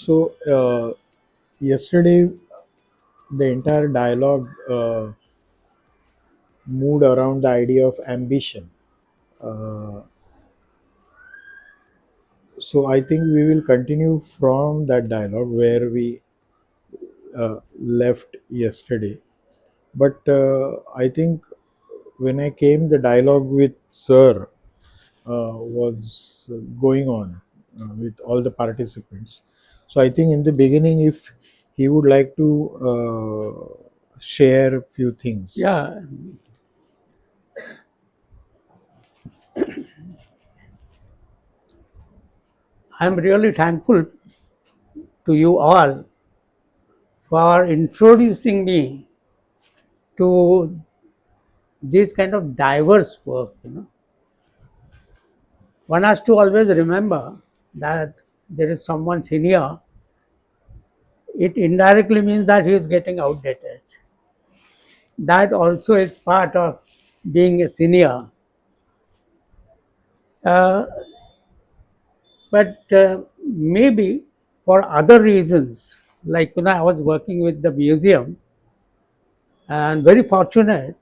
So yesterday, the entire dialogue moved around the idea of ambition. Uh, so I think we will continue from that dialogue where we left yesterday. But I think when I came, the dialogue with Sir was going on with all the participants. So I think in the beginning, if he would like to share a few things. Yeah, I'm really thankful to you all for introducing me to this kind of diverse work. One has to always remember that there is someone senior. It indirectly means that he is getting outdated. That also is part of being a senior. Uh, but maybe for other reasons, like I was working with the museum and very fortunate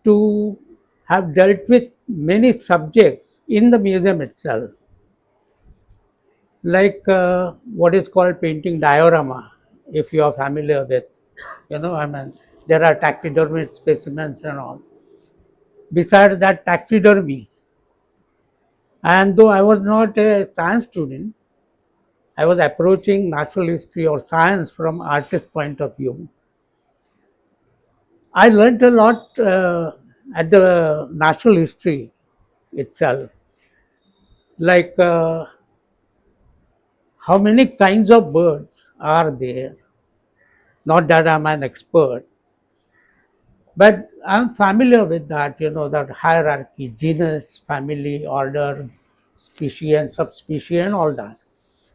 to have dealt with many subjects in the museum itself, like what is called painting diorama, if you are familiar with. There are taxidermy specimens and all. Besides that, taxidermy. And though I was not a science student, I was approaching natural history or science from artist point of view. I learned a lot at the natural history itself, like how many kinds of birds are there. Not that I'm an expert, but I'm familiar with that, that hierarchy, genus, family, order, species and subspecies and all that.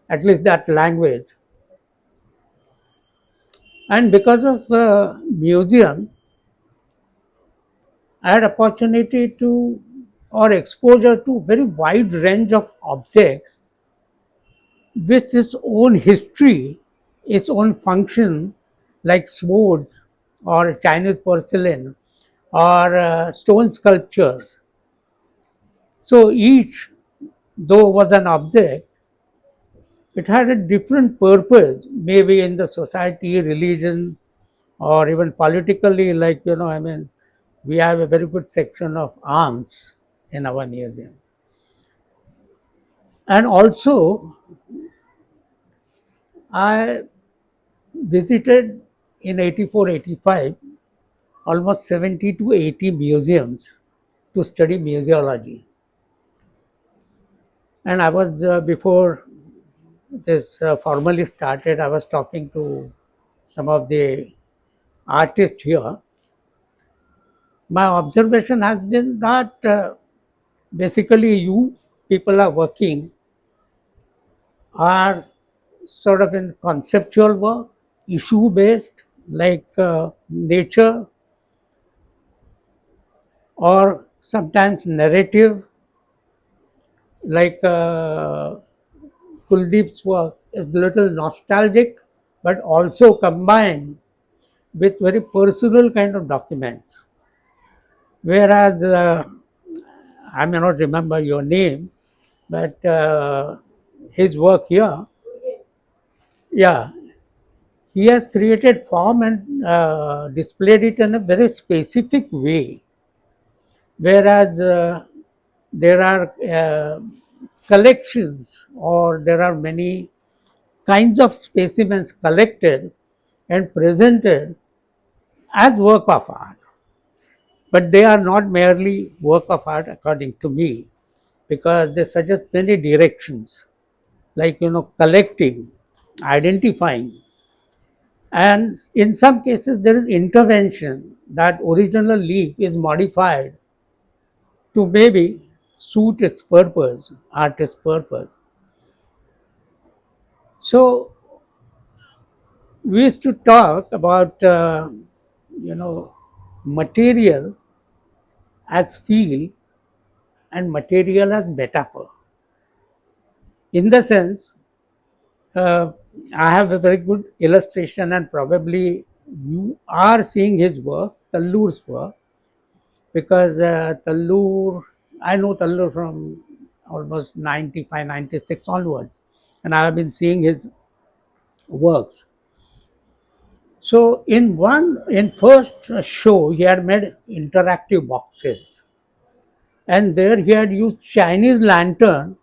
At least that language. And because of museum, I had opportunity to or exposure to very wide range of objects with its own history, its own function, like swords or Chinese porcelain or stone sculptures. So each, though was an object, it had a different purpose, maybe in the society, religion, or even politically. Like we have a very good section of arms in our museum, and also I visited in 84, 85 almost 70 to 80 museums to study museology. And I was, before this formally started, I was talking to some of the artists here. My observation has been that basically you people are working are sort of in conceptual work, issue based, like nature, or sometimes narrative, like Kuldeep's work is a little nostalgic, but also combined with very personal kind of documents. Whereas I may not remember your names, but his work here, yeah, he has created form and displayed it in a very specific way. Whereas there are collections, or there are many kinds of specimens collected and presented as work of art. But they are not merely work of art according to me, because they suggest many directions, like collecting, identifying, and in some cases there is intervention, that original leaf is modified to maybe suit its purpose, artist's purpose. So we used to talk about you know material as feel and material as metaphor, in the sense uh, I have a very good illustration, and probably you are seeing his work, Tallur's work, because Tallur, I know Tallur from almost 95, 96 onwards, and I have been seeing his works. So in first show, he had made interactive boxes, and there he had used Chinese lantern.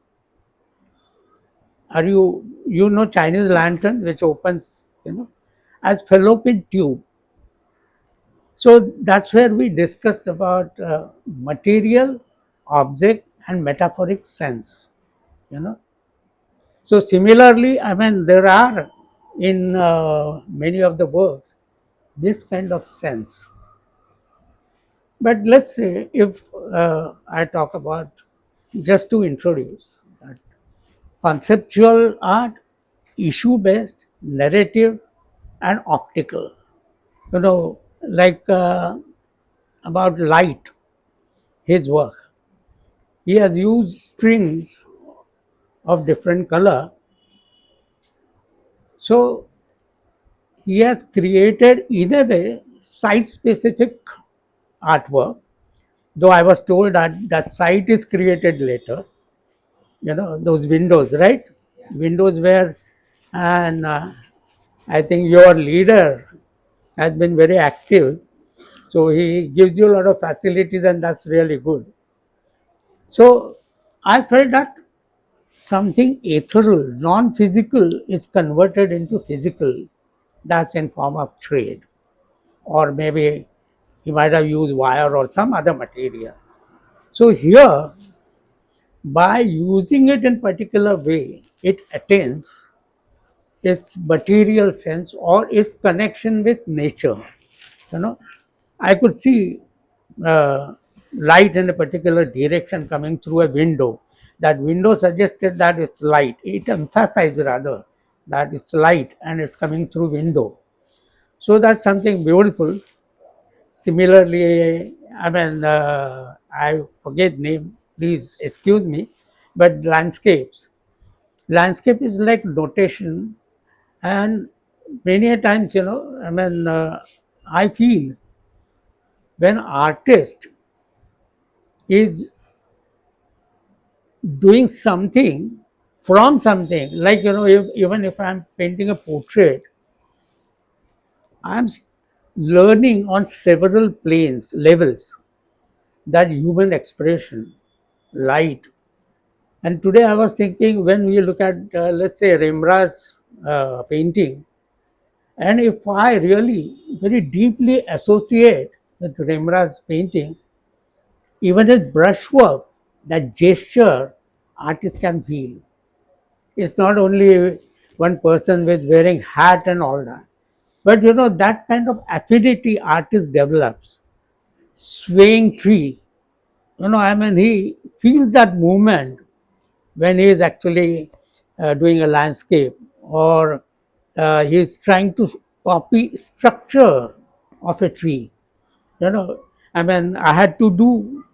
Are you know Chinese lantern, which opens, as fallopian tube. So that's where we discussed about material, object, and metaphoric sense. You know. So similarly, I mean, there are in many of the works this kind of sense. But let's say if I talk about, just to introduce that, conceptual art, issue based, narrative, and optical. Like about light, his work. He has used strings of different color. So he has created, in a way, site specific artwork, though I was told that that site is created later. Those windows, right? Windows where, and I think your leader has been very active, so he gives you a lot of facilities, and that's really good. So I felt that something ethereal, non-physical, is converted into physical. That's in form of trade, or maybe he might have used wire or some other material. So here, by using it in particular way, it attains its material sense or its connection with nature. You know, I could see uh, light in a particular direction coming through a window. That window suggested that it's light. It emphasized rather that it's light and it's coming through window. So that's something beautiful. Similarly, I mean, I forget name. Please excuse me, but landscapes. Landscape is like notation, and many a times, I mean, I feel when artist is doing something from something, like, even if I'm painting a portrait, I'm learning on several planes, levels, that human expression, light. And today I was thinking, when we look at, let's say, Rembrandt's painting, and if I really very deeply associate with Rembrandt's painting, even his brushwork, that gesture, artist can feel. It's not only one person with wearing hat and all that, but that kind of affinity artist develops. Swaying tree, I mean, he feels that movement when he is actually doing a landscape, or he is trying to copy structure of a tree. I mean, I had to do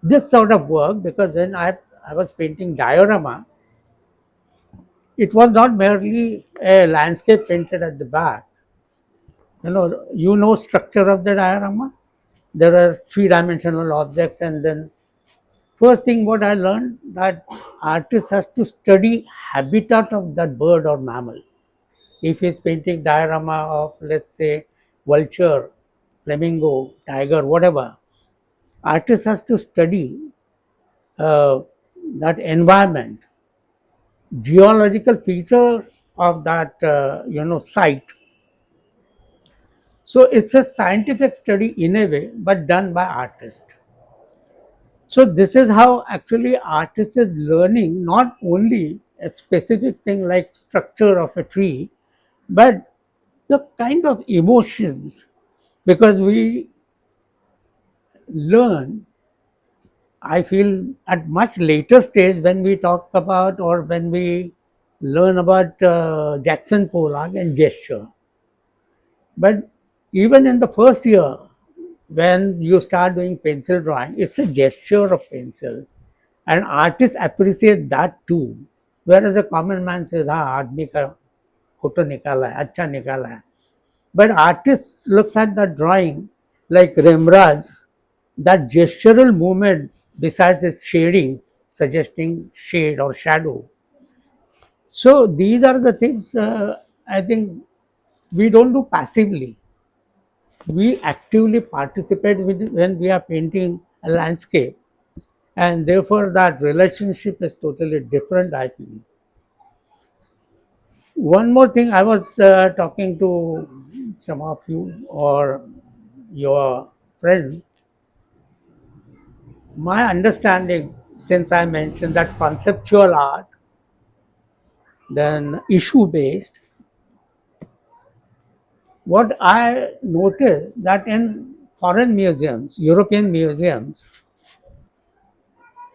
this sort of work because when I was painting diorama, it was not merely a landscape painted at the back. Structure of the diorama. There are three-dimensional objects, and then first thing what I learned, that artist has to study habitat of that bird or mammal. If he's painting diorama of, let's say, vulture, flamingo, tiger, whatever, artist has to study uh, that environment, geological feature of that site. So it's a scientific study in a way, but done by artist. So this is how actually artist is learning not only a specific thing like structure of a tree, but the kind of emotions, because we learn, I feel, at much later stage when we talk about, or when we learn about Jackson Pollock and gesture. But even in the first year, when you start doing pencil drawing, it's a gesture of pencil, and artists appreciate that too. whereas a common man says, हाँ आदमी का photo निकाला है, अच्छा निकाला है. But artist looks at the drawing like Rembrandt's, that gestural movement besides its shading, suggesting shade or shadow. So these are the things I think we don't do passively. We actively participate when we are painting a landscape, and therefore that relationship is totally different, I feel. One more thing, I was talking to some of you or your friends. My understanding, since I mentioned that conceptual art, then issue based, what I noticed that in foreign museums, European museums,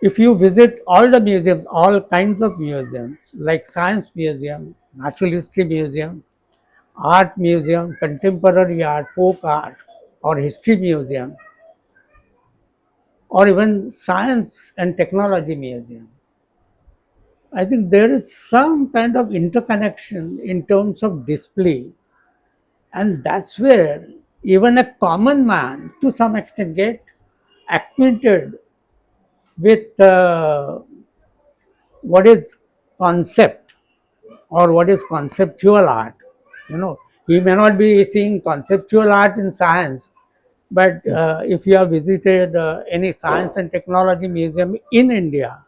if you visit all the museums, all kinds of museums, like science museum, natural history museum, art museum, contemporary art, folk art, or history museum, or even science and technology museum, I think there is some kind of interconnection in terms of display, and that's where even a common man, to some extent, get acquainted with what is concept or what is conceptual art. You know, he may not be seeing conceptual art in science, but if you have visited any science and technology museum in India,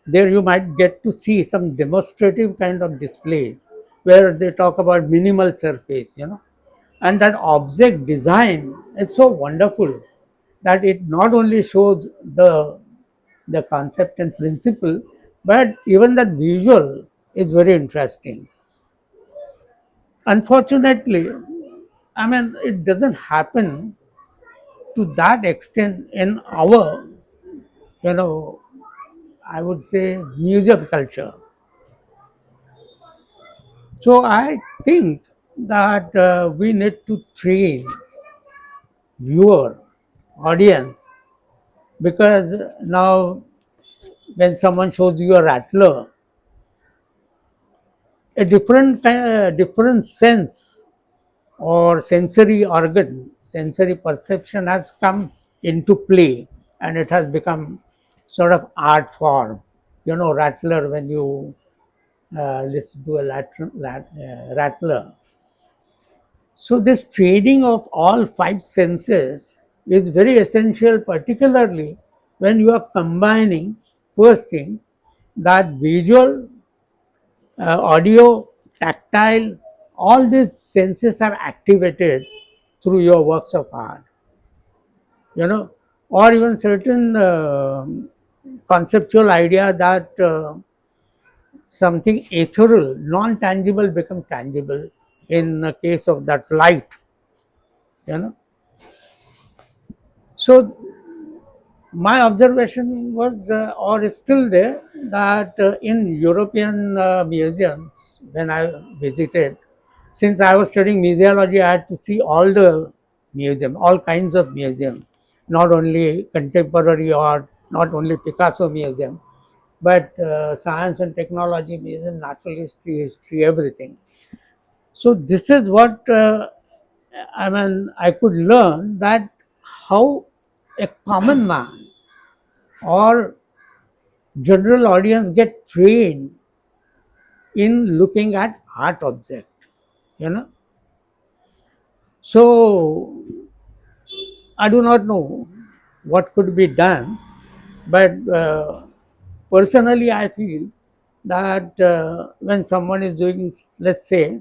there you might get to see some demonstrative kind of displays where they talk about minimal surface, and that object design is so wonderful that it not only shows the concept and principle, but even that visual is very interesting. Unfortunately, I mean, it doesn't happen to that extent in our, you know, I would say, museum culture. So I think that we need to train viewer, audience, because now when someone shows you a rattler, a different sense or sensory organ, sensory perception has come into play, and it has become sort of art form. Rattler, when you listen to a rattler. So this trading of all five senses is very essential, particularly when you are combining, first thing, that visual, audio, tactile, all these senses are activated through your works of art, you know, or even certain conceptual idea that something ethereal, non-tangible becomes tangible in the case of that light, you know. So my observation was or is still there that in European museums when I visited, since I was studying museology, I had to see all the museum, all kinds of museum, not only contemporary art, not only Picasso museum, but science and technology museum, natural history, everything. So this is what I mean. I could learn that how a common man or general audience get trained in looking at art object, you know. So I do not know what could be done, but personally I feel that when someone is doing, let's say,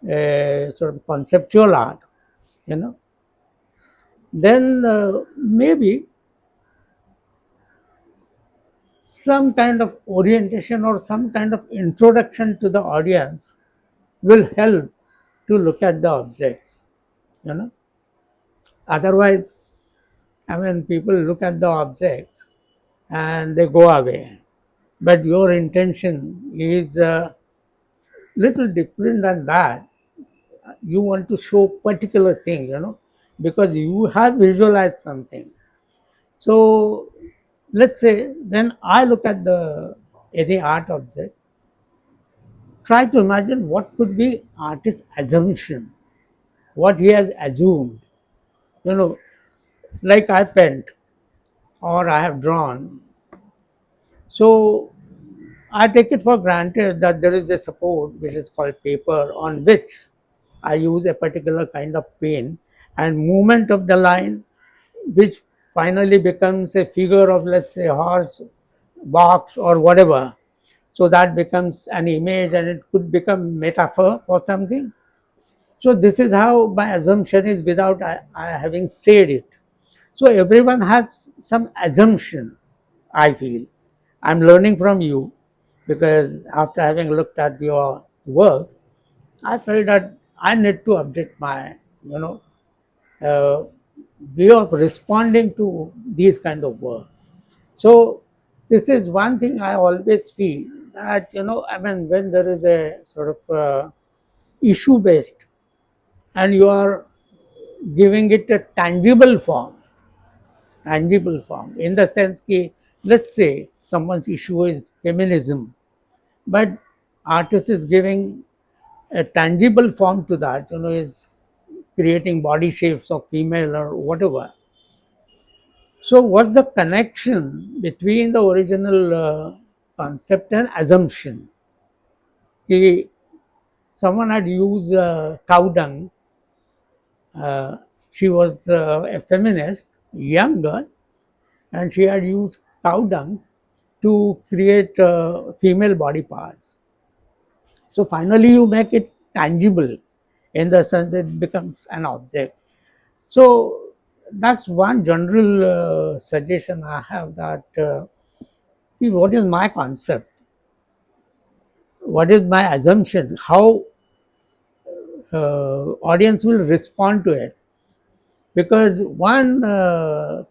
sort of conceptual art, you know, then maybe some kind of orientation or some kind of introduction to the audience will help to look at the objects, you know. Otherwise, I mean, people look at the objects and they go away, but your intention is a little different than that. You want to show particular thing, because you have visualized something. So let's say when I look at the any art object, try to imagine what could be artist's assumption, what he has assumed. You know, like I paint or I have drawn. So I take it for granted that there is a support which is called paper on which I use a particular kind of paint and movement of the line which finally becomes a figure of, let's say, horse, box or whatever. So that becomes an image and it could become metaphor for something. So this is how my assumption is without I having said it. So everyone has some assumption, I feel. I'm learning from you because after having looked at your works, I felt that I need to update my, you know, uh, way of responding to these kind of works. So this is one thing I always feel that, I mean, when there is a sort of issue based and you are giving it a tangible form in the sense that, let's say someone's issue is feminism, but artist is giving a tangible form to that, is creating body shapes of female or whatever. So what's the connection between the original concept and assumption? Ki someone had used cow dung. uh, she was a feminist, young girl, and she had used cow dung to create female body parts. So finally, you make it tangible in the sense it becomes an object. So that's one general suggestion I have that see, what is my concept? What is my assumption? How audience will respond to it? Because one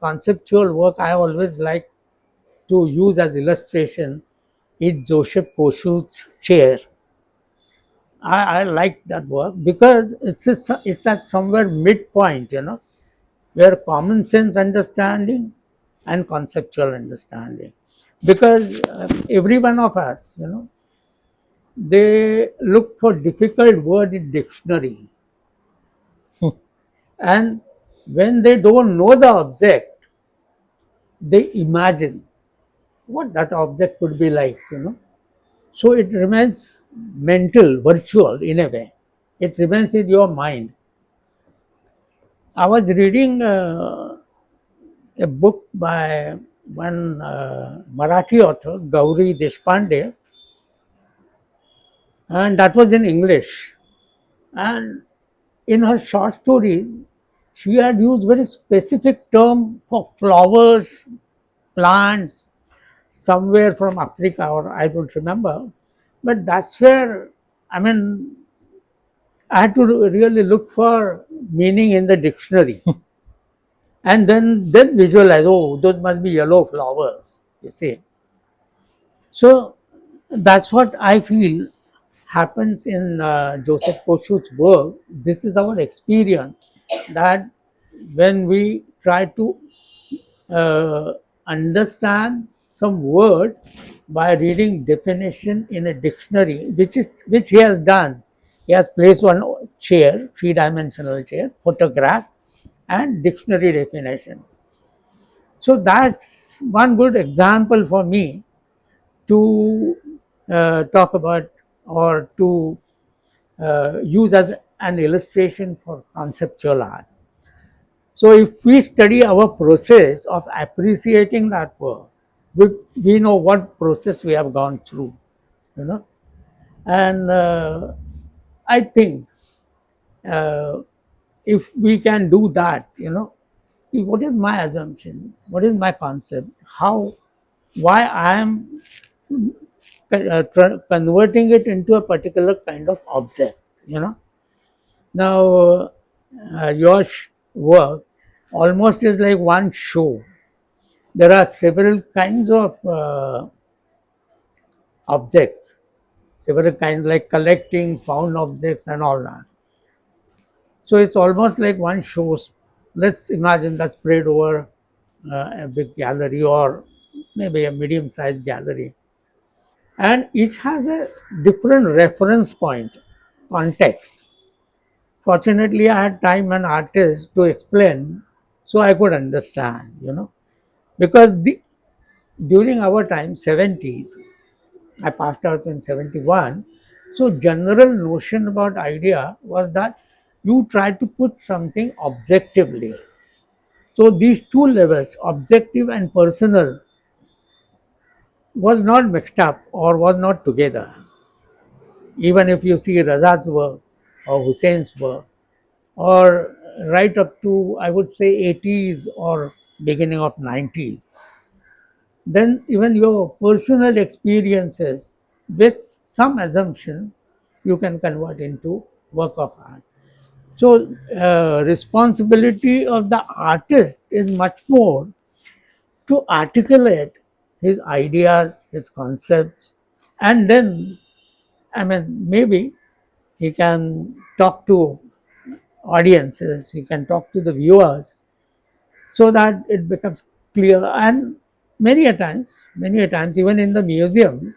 conceptual work I always like to use as illustration is Joseph Kossuth's chair. I like that work because it's at somewhere midpoint, where common sense understanding and conceptual understanding. Because every one of us, they look for difficult word in dictionary, and when they don't know the object, they imagine what that object could be like, So it remains mental, virtual in a way. It remains in your mind. I was reading a book by one Marathi author, Gauri Deshpande, and that was in English. And in her short story, she had used very specific term for flowers, plants, somewhere from Africa or I don't remember. But that's where, I mean, I had to really look for meaning in the dictionary and then visualize, oh, those must be yellow flowers, you see. So that's what I feel happens in Joseph Kossuth's work. This is our experience that when we try to uh, understand some word by reading definition in a dictionary, which he has done. He has placed one chair, three-dimensional chair, photograph, and dictionary definition. So that's one good example for me to talk about or to use as an illustration for conceptual art. So if we study our process of appreciating that work, we know what process we have gone through, you know. And I think uh, if we can do that, what is my assumption? What is my concept? Why I am converting it into a particular kind of object, Now, your work almost is like one show. There are several kinds of objects, several kinds like collecting found objects and all that. So it's almost like one shows. Let's imagine that spread over a big gallery or maybe a medium-sized gallery. and each has a different reference point, context. Fortunately, I had time and artist to explain, so I could understand, because during our time, 70s, I passed out in 71. So general notion about idea was that you try to put something objectively. So these two levels, objective and personal, was not mixed up or was not together. Even if you see Raza's work or Hussein's work, or right up to, I would say, 80s or beginning of 90s, then even your personal experiences with some assumption you can convert into work of art. So responsibility of the artist is much more to articulate his ideas, his concepts, and then, I mean, maybe he can talk to audiences, he can talk to the viewers, so that it becomes clear. And many a times, even in the museum,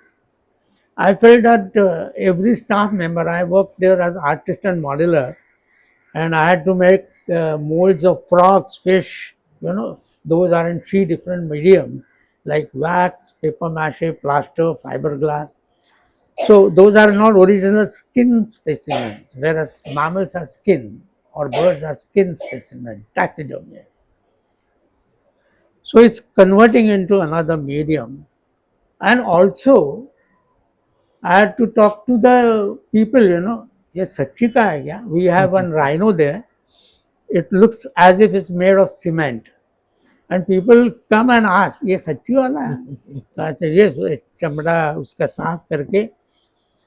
I felt that every staff member, I worked there as artist and modeler, and I had to make molds of frogs, fish, those are in three different mediums like wax, paper mache, plaster, fiberglass. So those are not original skin specimens, whereas mammals are skin or birds are skin specimen, taxidermy. So it's converting into another medium. And also, I had to talk to the people, yes, Sachi ka hai kya? We have one rhino there. It looks as if it's made of cement. And people come and ask, ये सच्ची वाला है? So I said, yes, चमड़ा उसका साफ करके.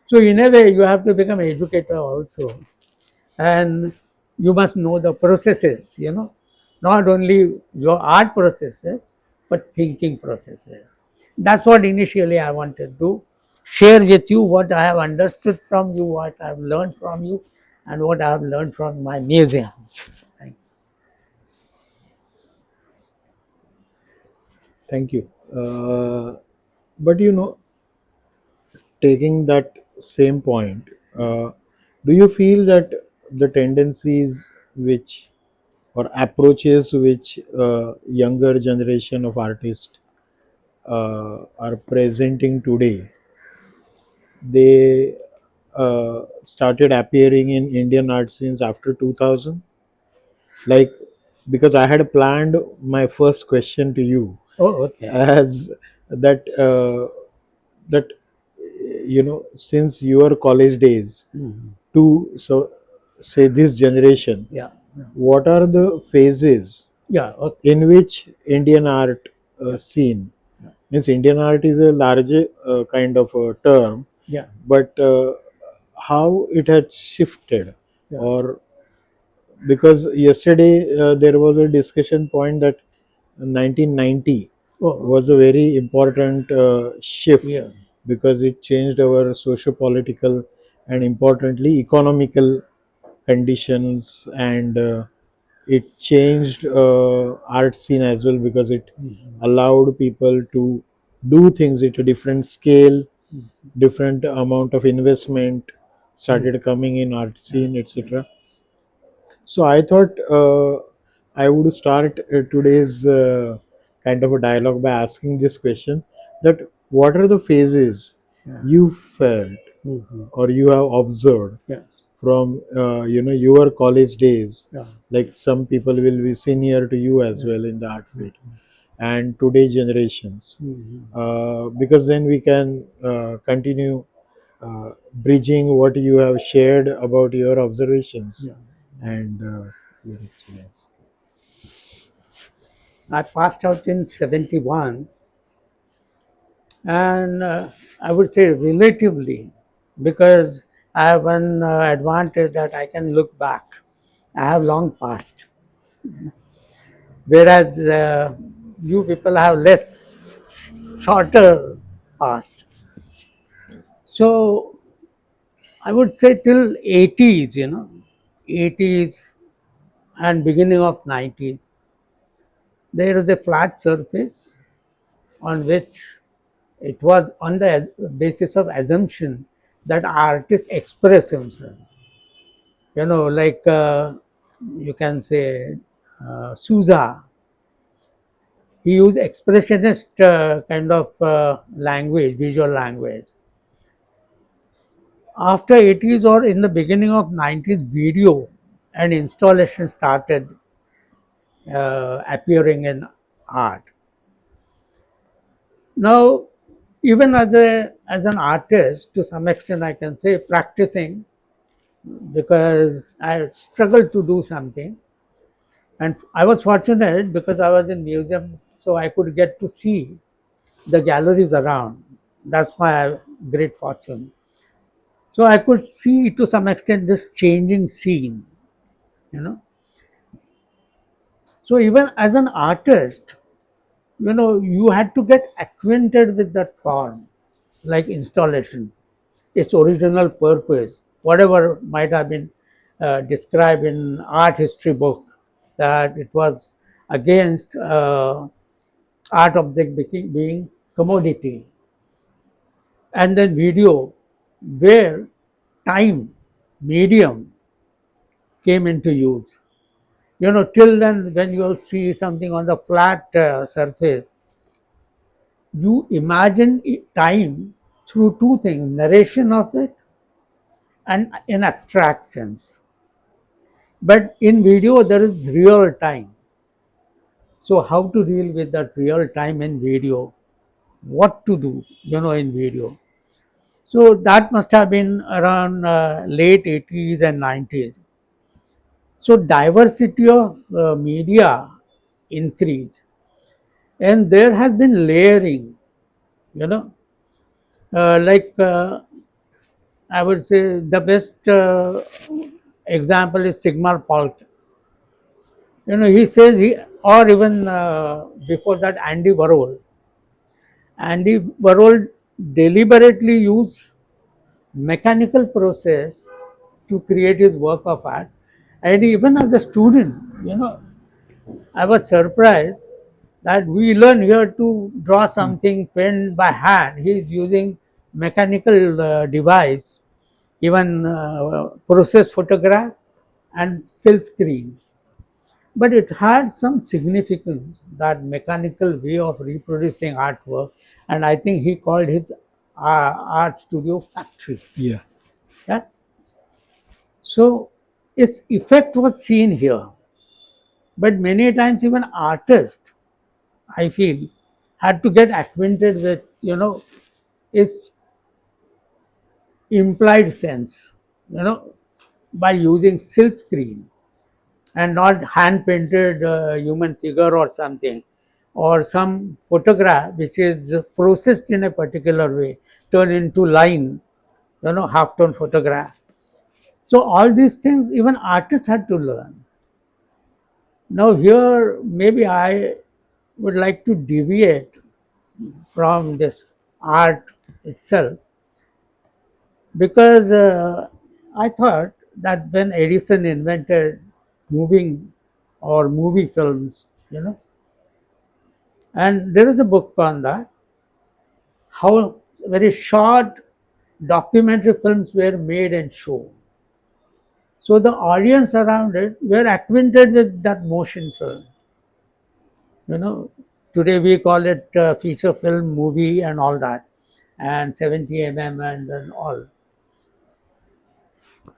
So in a way, you have to become educator also. And you must know the processes, not only your art processes, but thinking processes. That's what initially I wanted to share with you, what I have understood from you, what I have learned from you, and what I have learned from my museum. Thank Thank you. But taking that same point, do you feel that the tendencies which or approaches which younger generation of artists are presenting today, they started appearing in Indian art scenes after 2000? Like, because I had planned my first question to you you. Oh, okay. as that since your college days Mhm. to so say this generation, Yeah. Yeah. what are the phases Yeah. Okay. in which Indian art Yeah. scene, Yeah. means Indian art is a large kind of a term, Yeah. but how it has shifted, Yeah. or because yesterday there was a discussion point that 1990 Oh, was a very important shift yeah. because it changed our socio-political and importantly economical conditions, and it changed art scene as well because it Mhm. allowed people to do things at a different scale, Mhm. different amount of investment Mhm. started coming in art Yeah. scene, Yeah. etc. So I thought I would start today's kind of a dialogue by asking this question: that what are the phases Yeah. you felt Mhm. or you have observed Yes. from your college days? Yeah. Like some people will be senior to you as Yeah. well in the art Mhm. field, and today generations, Mhm. because then we can continue bridging what you have shared about your observations Yeah. and your experience. I passed out in 71, and I would say relatively, because I have one advantage that I can look back. I have long past, whereas you people have less, shorter past. So I would say till 80s, 80s and beginning of 90s, there is a flat surface on which It was on the basis of assumption that artist express himself. Like you can say Souza, he used expressionist kind of language, visual language. After 80s or in the beginning of 90s, video and installation started appearing in art. Now, even as an artist, to some extent, I can say practicing, because I struggled to do something, and I was fortunate because I was in museum, so I could get to see the galleries around. That's my great fortune. So I could see to some extent this changing scene, you know. So even as an artist, you had to get acquainted with that form, like installation, its original purpose, whatever might have been described in art history book, that it was against art object being commodity, and then video, where time, medium came into use. Till then, when you see something on the flat surface, you imagine time through two things: narration of it and in abstract sense. But in video, there is real time. So, how to deal with that real time in video? What to do, in video? So, that must have been around late 80s and 90s. So, diversity of media increased, and there has been layering, you know, like I would say the best example is Sigmar Polk. He says or even before that, Andy Warhol deliberately used mechanical process to create his work of art. And even as a student, I was surprised that we learn here to draw something pen by hand. He is using mechanical device, even process photograph and silk screen. But it had some significance, that mechanical way of reproducing artwork, and I think he called his art studio factory. Yeah. Yeah. So its effect was seen here, but many times even artists, I feel, had to get acquainted with its implied sense, you know, by using silk screen and not hand painted human figure or something, or some photograph which is processed in a particular way, turned into line, half tone photograph. So all these things even artists had to learn. Now here maybe I would like to deviate from this art itself, because I thought that when Edison invented moving or movie films, and there is a book on that, how very short documentary films were made and shown. So the audience around it were acquainted with that motion film. You know, Today we call it feature film, movie, and all that, and 70 and all.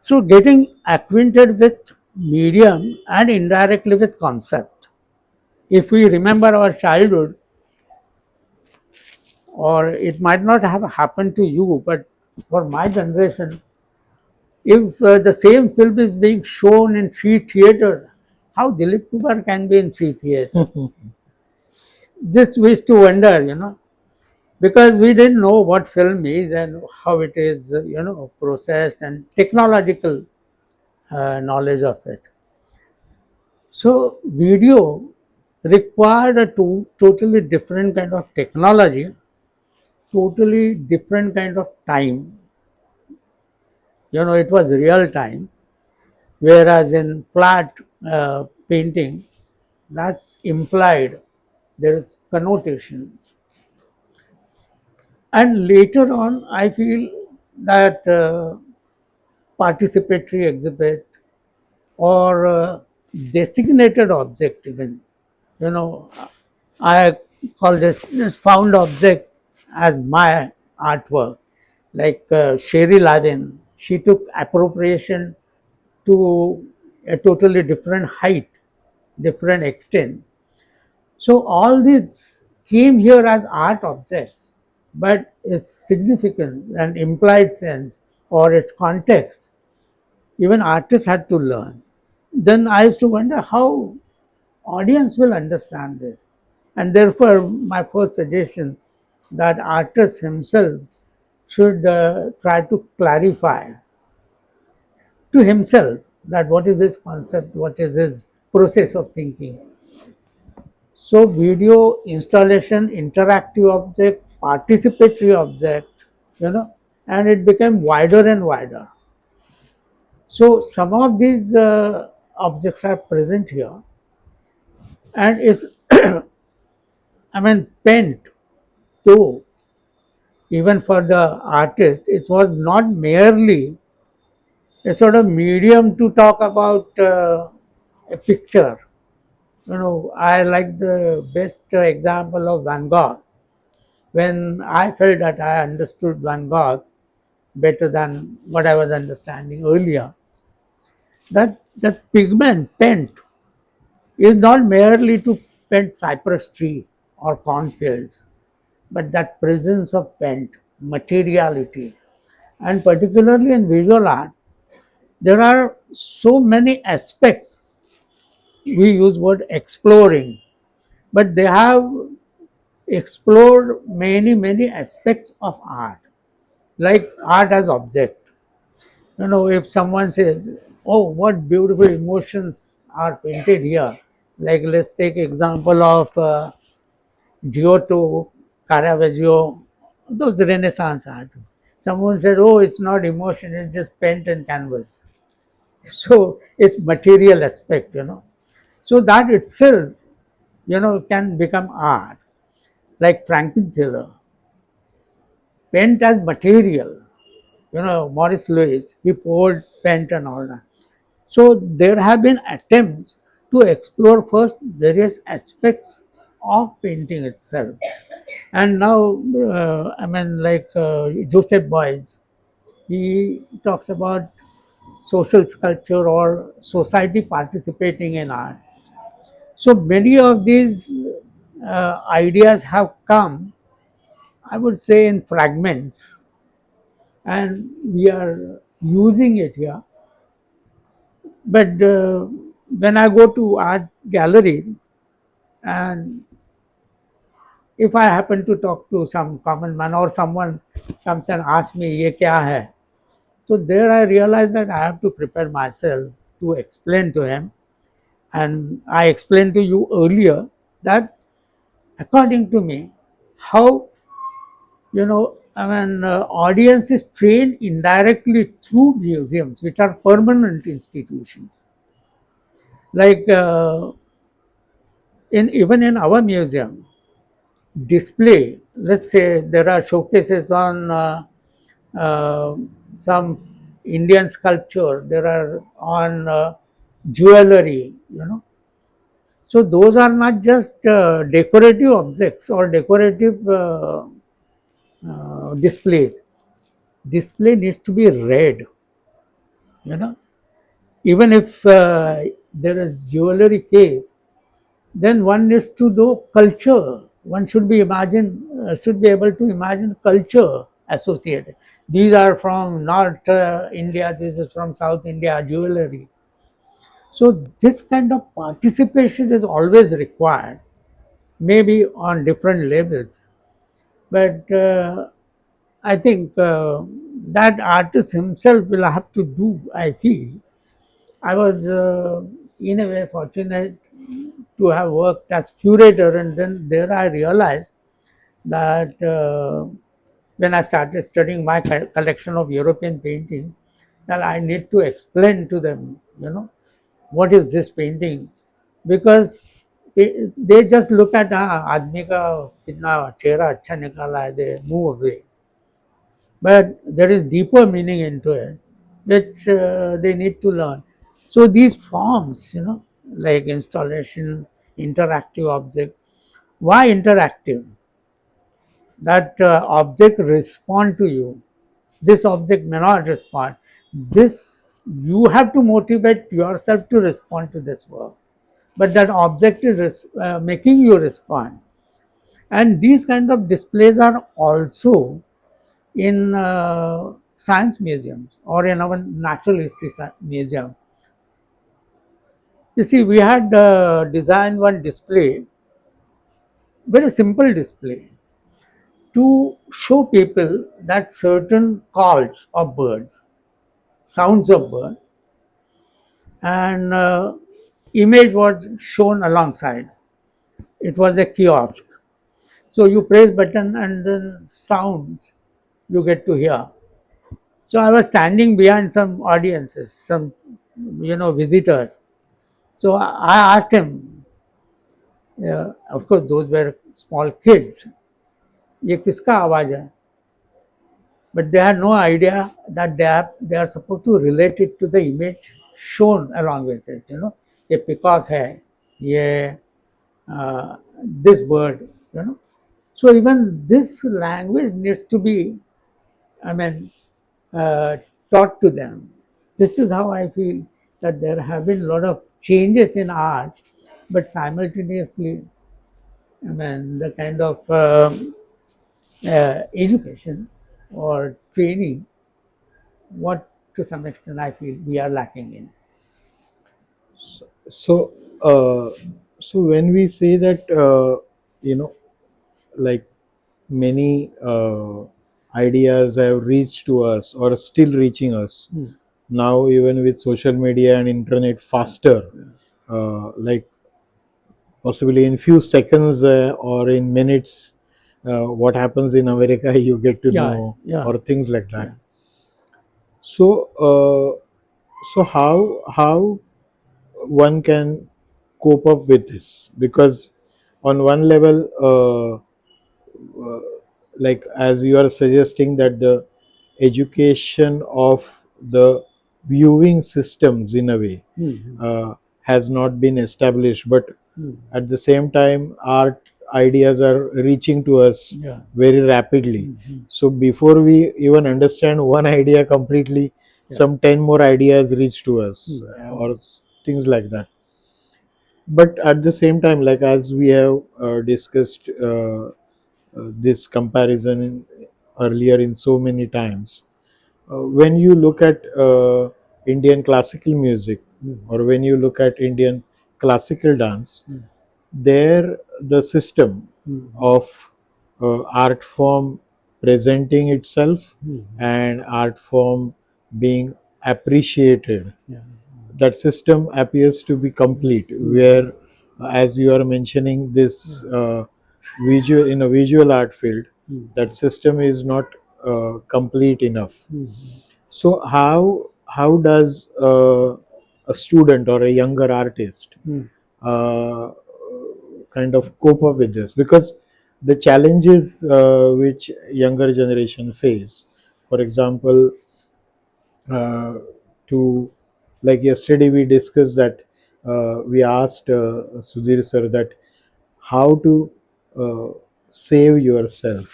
So getting acquainted with medium and indirectly with concept. If we remember our childhood, or it might not have happened to you, but for my generation, if the same film is being shown in three theaters, how Dilip Kumar can be in three theaters? This we used to wonder, because we didn't know what film is and how it is, processed, and technological knowledge of it. So video required a totally different kind of technology, totally different kind of time. It was real time, whereas in flat painting, that's implied. There is connotation. And later on, I feel that participatory exhibit or designated object even, you know, I call this found object as my artwork. Like Sherry Lavin, she took appropriation to a totally different height, different extent. So all these came here as art objects, but its significance and implied sense or its context, even artists had to learn. Then I used to wonder how audience will understand this. And therefore, my first suggestion that artist himself should try to clarify to himself that what is his concept, what is his process of thinking. So video installation, interactive object, participatory object, and it became wider and wider. So some of these objects are present here, and it's I mean paint too. Even for the artist, it was not merely a sort of medium to talk about a picture. I like the best example of Van Gogh. When I felt that I understood Van Gogh better than what I was understanding earlier, that pigment paint is not merely to paint cypress tree or cornfields, but that presence of paint, materiality, and particularly in visual art, there are so many aspects. We use word exploring, but they have explored many aspects of art, like art as object. If someone says, oh, what beautiful emotions are painted here, like let's take example of Giotto, Caravaggio, those Renaissance art. Someone said, oh, it's not emotion, it's just paint and canvas. So it's material aspect. So that itself, can become art. Like Franklin, paint as material. Maurice Lewis, he poured paint and all that. So there have been attempts to explore first various aspects of painting itself. And now, like Joseph Beuys, he talks about social sculpture or society participating in art. So many of these ideas have come, I would say, in fragments, and we are using it here. But when I go to art gallery, and if I happen to talk to some common man or someone comes and asks me, "Ye kya hai?" So there I realize that I have to prepare myself to explain to him. And I explained to you earlier that according to me, how audience is trained indirectly through museums, which are permanent institutions. Like in even in our museum, display. Let's say there are showcases on uh, some Indian sculpture. There are on jewelry. So those are not just decorative objects or decorative displays. Display needs to be read. You know, Even if there is jewelry case, then one needs to do culture. One should be able to imagine culture associated. These are from North India. This is from South India jewelry. So this kind of participation is always required, maybe on different levels. But I think that artist himself will have to do. I feel I was in a way fortunate to have worked as curator, and then there I realized that when I started studying my collection of European painting, that I need to explain to them, what is this painting, because they just look at आदमी का कितना चेहरा अच्छा निकाला है, they move away. But there is deeper meaning into it, which they need to learn. So these forms, like installation, interactive object. Why interactive? That object respond to you. This object may not respond. This you have to motivate yourself to respond to this work, but that object is making you respond. And these kind of displays are also in science museums or in our natural history museum. You see, we had designed one display, very simple display, to show people that certain calls of birds, sounds of bird, and image was shown alongside. It was a kiosk. So you press button and then sounds you get to hear. So I was standing behind some audiences, some visitors. So I asked him, of course those were small kids, ये किसका आवाज है? But they had no idea that they are supposed to relate it to the image shown along with it. ये peacock है, ये this bird. So even this language needs to be, I mean, uh, taught to them. This is how I feel that there have been a lot of changes in art, but simultaneously, I mean, the kind of education or training, what to some extent I feel we are lacking in. So, so when we say that, you know, like many ideas have reached to us or still reaching us now, even with social media and internet faster, like possibly in few seconds or in minutes, what happens in America, you get to Yeah, know, yeah, or things like yeah. that. So, so how one can cope up with this? Because on one level, like as you are suggesting that the education of the viewing systems in a way Mhm. has not been established, but Mhm. at the same time art ideas are reaching to us Yeah. very rapidly. Mhm. So before we even understand one idea completely, Yeah. some 10 more ideas reach to us, or things like that. But at the same time, like as we have discussed this comparison earlier in so many times, when you look at Indian classical music, or when you look at Indian classical dance, there the system of art form presenting itself and art form being appreciated, Yeah. that system appears to be complete, where as you are mentioning this visual, in a visual art field, that system is not complete enough. So how does a student or a younger artist uh, kind of cope up with this? Because the challenges which younger generation face, for example, to, like yesterday we discussed that, we asked Sudhir sir that how to uh, save yourself,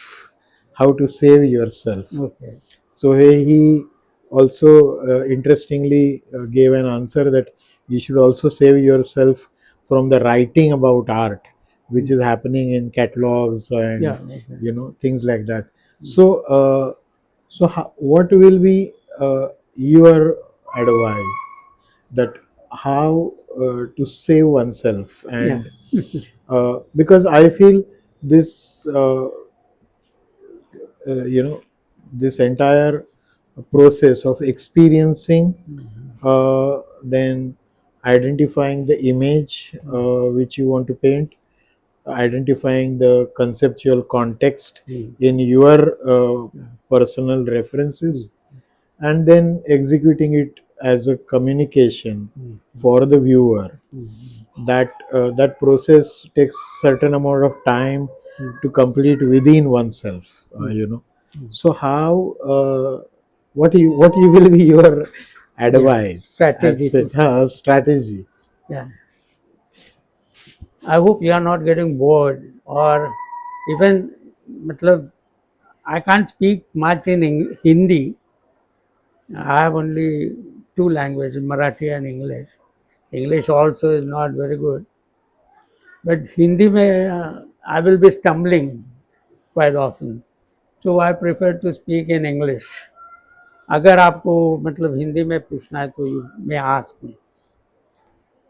how to save yourself. Okay. So he also interestingly gave an answer that you should also save yourself from the writing about art, which is happening in catalogs and Yeah. Okay. things like that. So so what will be your advice, that how to save oneself? Yeah. And because I feel this this entire process of experiencing, then identifying the image which you want to paint, identifying the conceptual context in your personal references, and then executing it as a communication for the viewer. that process takes certain amount of time mm, to complete within oneself. mm, mm. So how what you will be your Yeah, advice as strategy to such strategy? yeah. I hope you are not getting bored or even matlab, I can't speak much in Hindi. I have only two languages, Marathi and English. English also is not very good. But Hindi में I will be stumbling quite often. So I prefer to speak in English. अगर आपको मतलब हिंदी में पूछना है तो you may ask me.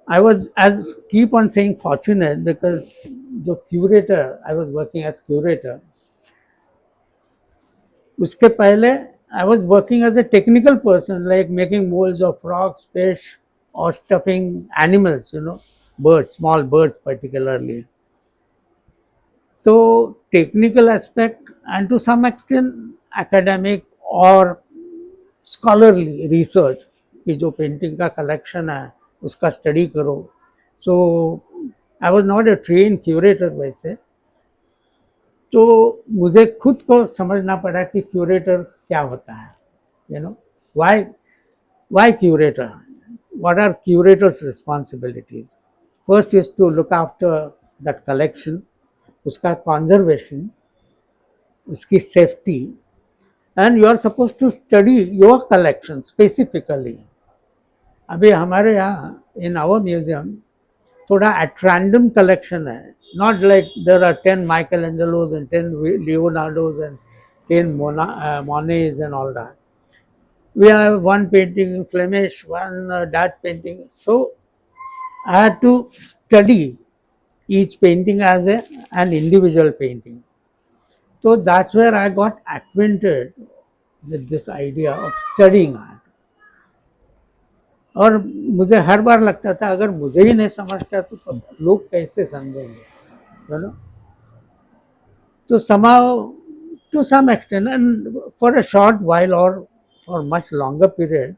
I was as keep on saying fortunate because the curator, I was working as curator. उसके पहले I was working as a technical person, like making molds of frogs, fish, or stuffing animals, birds, small birds particularly. So technical aspect and to some extent academic or scholarly research कि जो painting का collection है उसका study करो. So I was not a train curator वैसे. तो मुझे खुद को समझना पड़ा कि क्यूरेटर क्या होता है. You know why why curator, what are curators responsibilities? First is to look after that collection, उसका conservation, उसकी safety, and you are supposed to study your collection specifically. अभी हमारे यहाँ in our museum थोड़ा at random collection है, not like there are 10 Michelangelos and 10 Leonardos and 10 Monets and all that. We have one painting Flemish, one Dutch painting. So I had to study each painting as an individual painting. So that's where I got acquainted with this idea of studying art. और मुझे हर बार लगता था अगर मुझे ही नहीं समझता तो लोग कैसे समझेंगे, यू नो. तो somehow to some extent and for a short while or for much longer period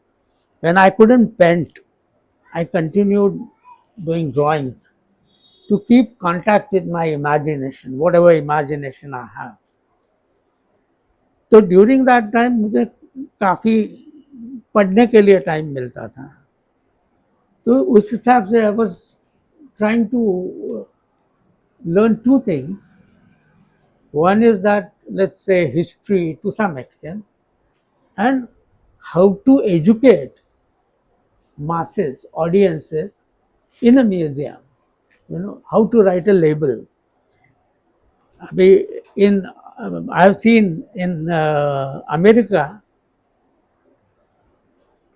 when I couldn't paint, I continued doing drawings to keep contact with my imagination, whatever imagination I have. तो during that time मुझे काफ़ी पढ़ने के लिए time मिलता था. तो उस हिसाब से I was trying to learn two things. One is that, let's say, history to some extent, and how to educate masses, audiences in a museum. How to write a label. I have seen in America,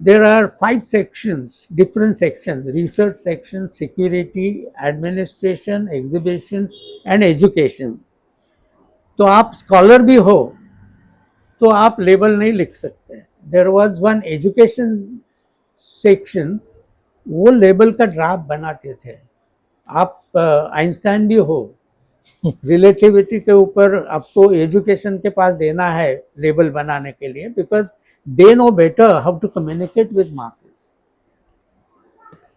there are 5 sections, different sections: research section, security, administration, exhibition, and education. तो आप scholar भी हो तो आप label नहीं लिख सकते. There was one education section, वो लेबल का ड्राफ्ट बनाते थे. आप आइंस्टाइन भी हो, रिलेटिविटी के ऊपर आपको एजुकेशन के पास देना है लेबल बनाने के लिए, because they know better how to communicate with masses.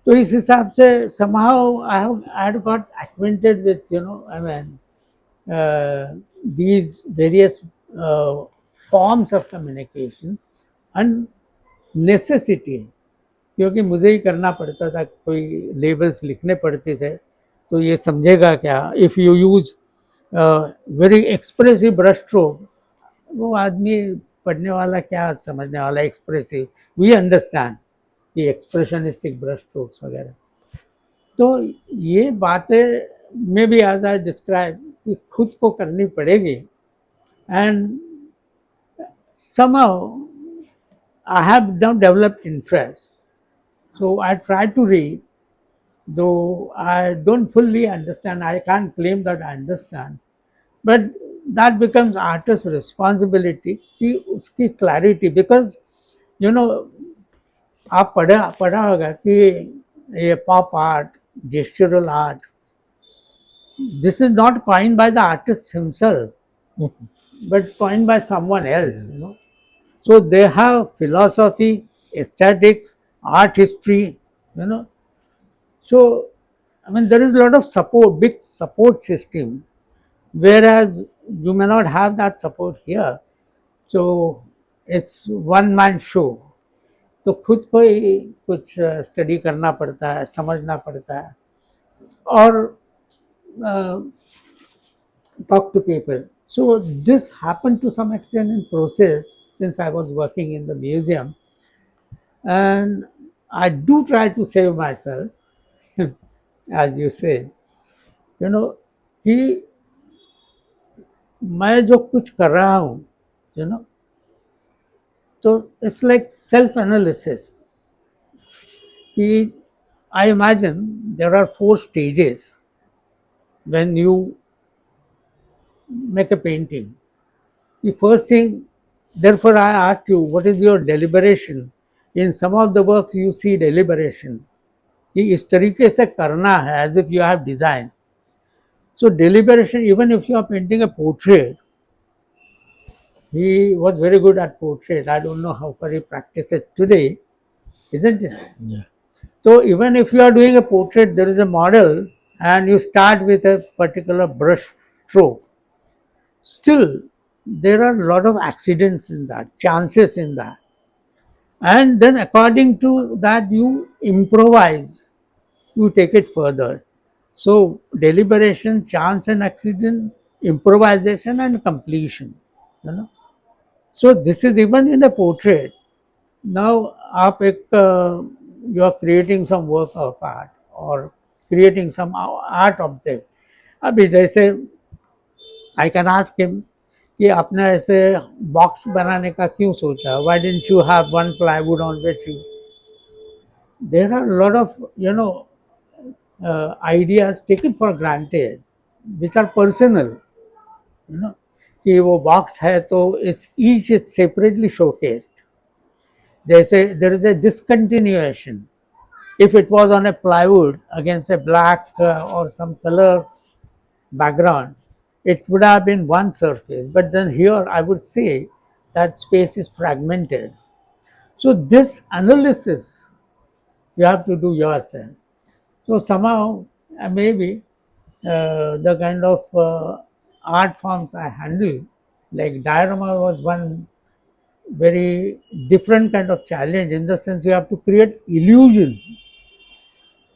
तो इस हिसाब से somehow I had got acquainted with, I mean, these various forms of communication and necessity. क्योंकि मुझे ही करना पड़ता था, कोई लेबल्स लिखने पड़ते थे तो ये समझेगा क्या. If you use very expressive brush stroke, वो आदमी पढ़ने वाला क्या समझने वाला. एक्सप्रेसिव वी अंडरस्टैंड कि एक्सप्रेशनिस्टिक ब्रश स्ट्रोक्स वगैरह. तो ये बातें में भी एज आई डिस्क्राइब कि खुद को करनी पड़ेगी. And somehow I have now developed interest. So I try to read, though I don't fully understand. I can't claim that I understand. But that becomes artist's responsibility कि उसकी clarity, because you know आप पढ़ा पढ़ा होगा कि ये pop art, gestural art, this is not coined by the artist himself, but coined by someone else. Yes. So they have philosophy, aesthetics, art history. You know, so I mean, there is a lot of support, big support system, whereas you may not have that support here. So it's one man show. तो खुद को ही कुछ study करना पड़ता है, समझना पड़ता है, और talk to people. So this happened to some extent in process since I was working in the museum, and I do try to save myself, as you said. You know कि मैं जो कुछ कर रहा हूँ, you know, तो it's like self analysis. कि I imagine there are 4 stages when you make a painting. The first thing, therefore, I asked you, what is your deliberation? In some of the works, you see deliberation. कि इस तरीके से करना है, as if you have design. So deliberation, even if you are painting a portrait, he was very good at portrait. I don't know how far he practices it today, isn't it? Yeah. So even if you are doing a portrait, there is a model, and you start with a particular brush stroke. Still, there are a lot of accidents in that, chances in that. And then according to that, you improvise, you take it further. So deliberation, chance and accident, improvisation and completion. You know. So this is even in a portrait. Now आप एक you are creating some work of art or creating some art object. अभी जैसे I can ask him कि आपने ऐसे box बनाने का क्यों सोचा? Why didn't you have one plywood on which you? There are a lot of ideas taken for granted, which are personal. You know कि वो बॉक्स है तो it's each is separately showcased. जैसे there is a discontinuation. If it was on a plywood against a black or some color background, it would have been one surface. But then here I would say that space is fragmented. So this analysis you have to do yourself. So somehow maybe the kind of art forms I handle, like diorama was one very different kind of challenge in the sense you have to create illusion.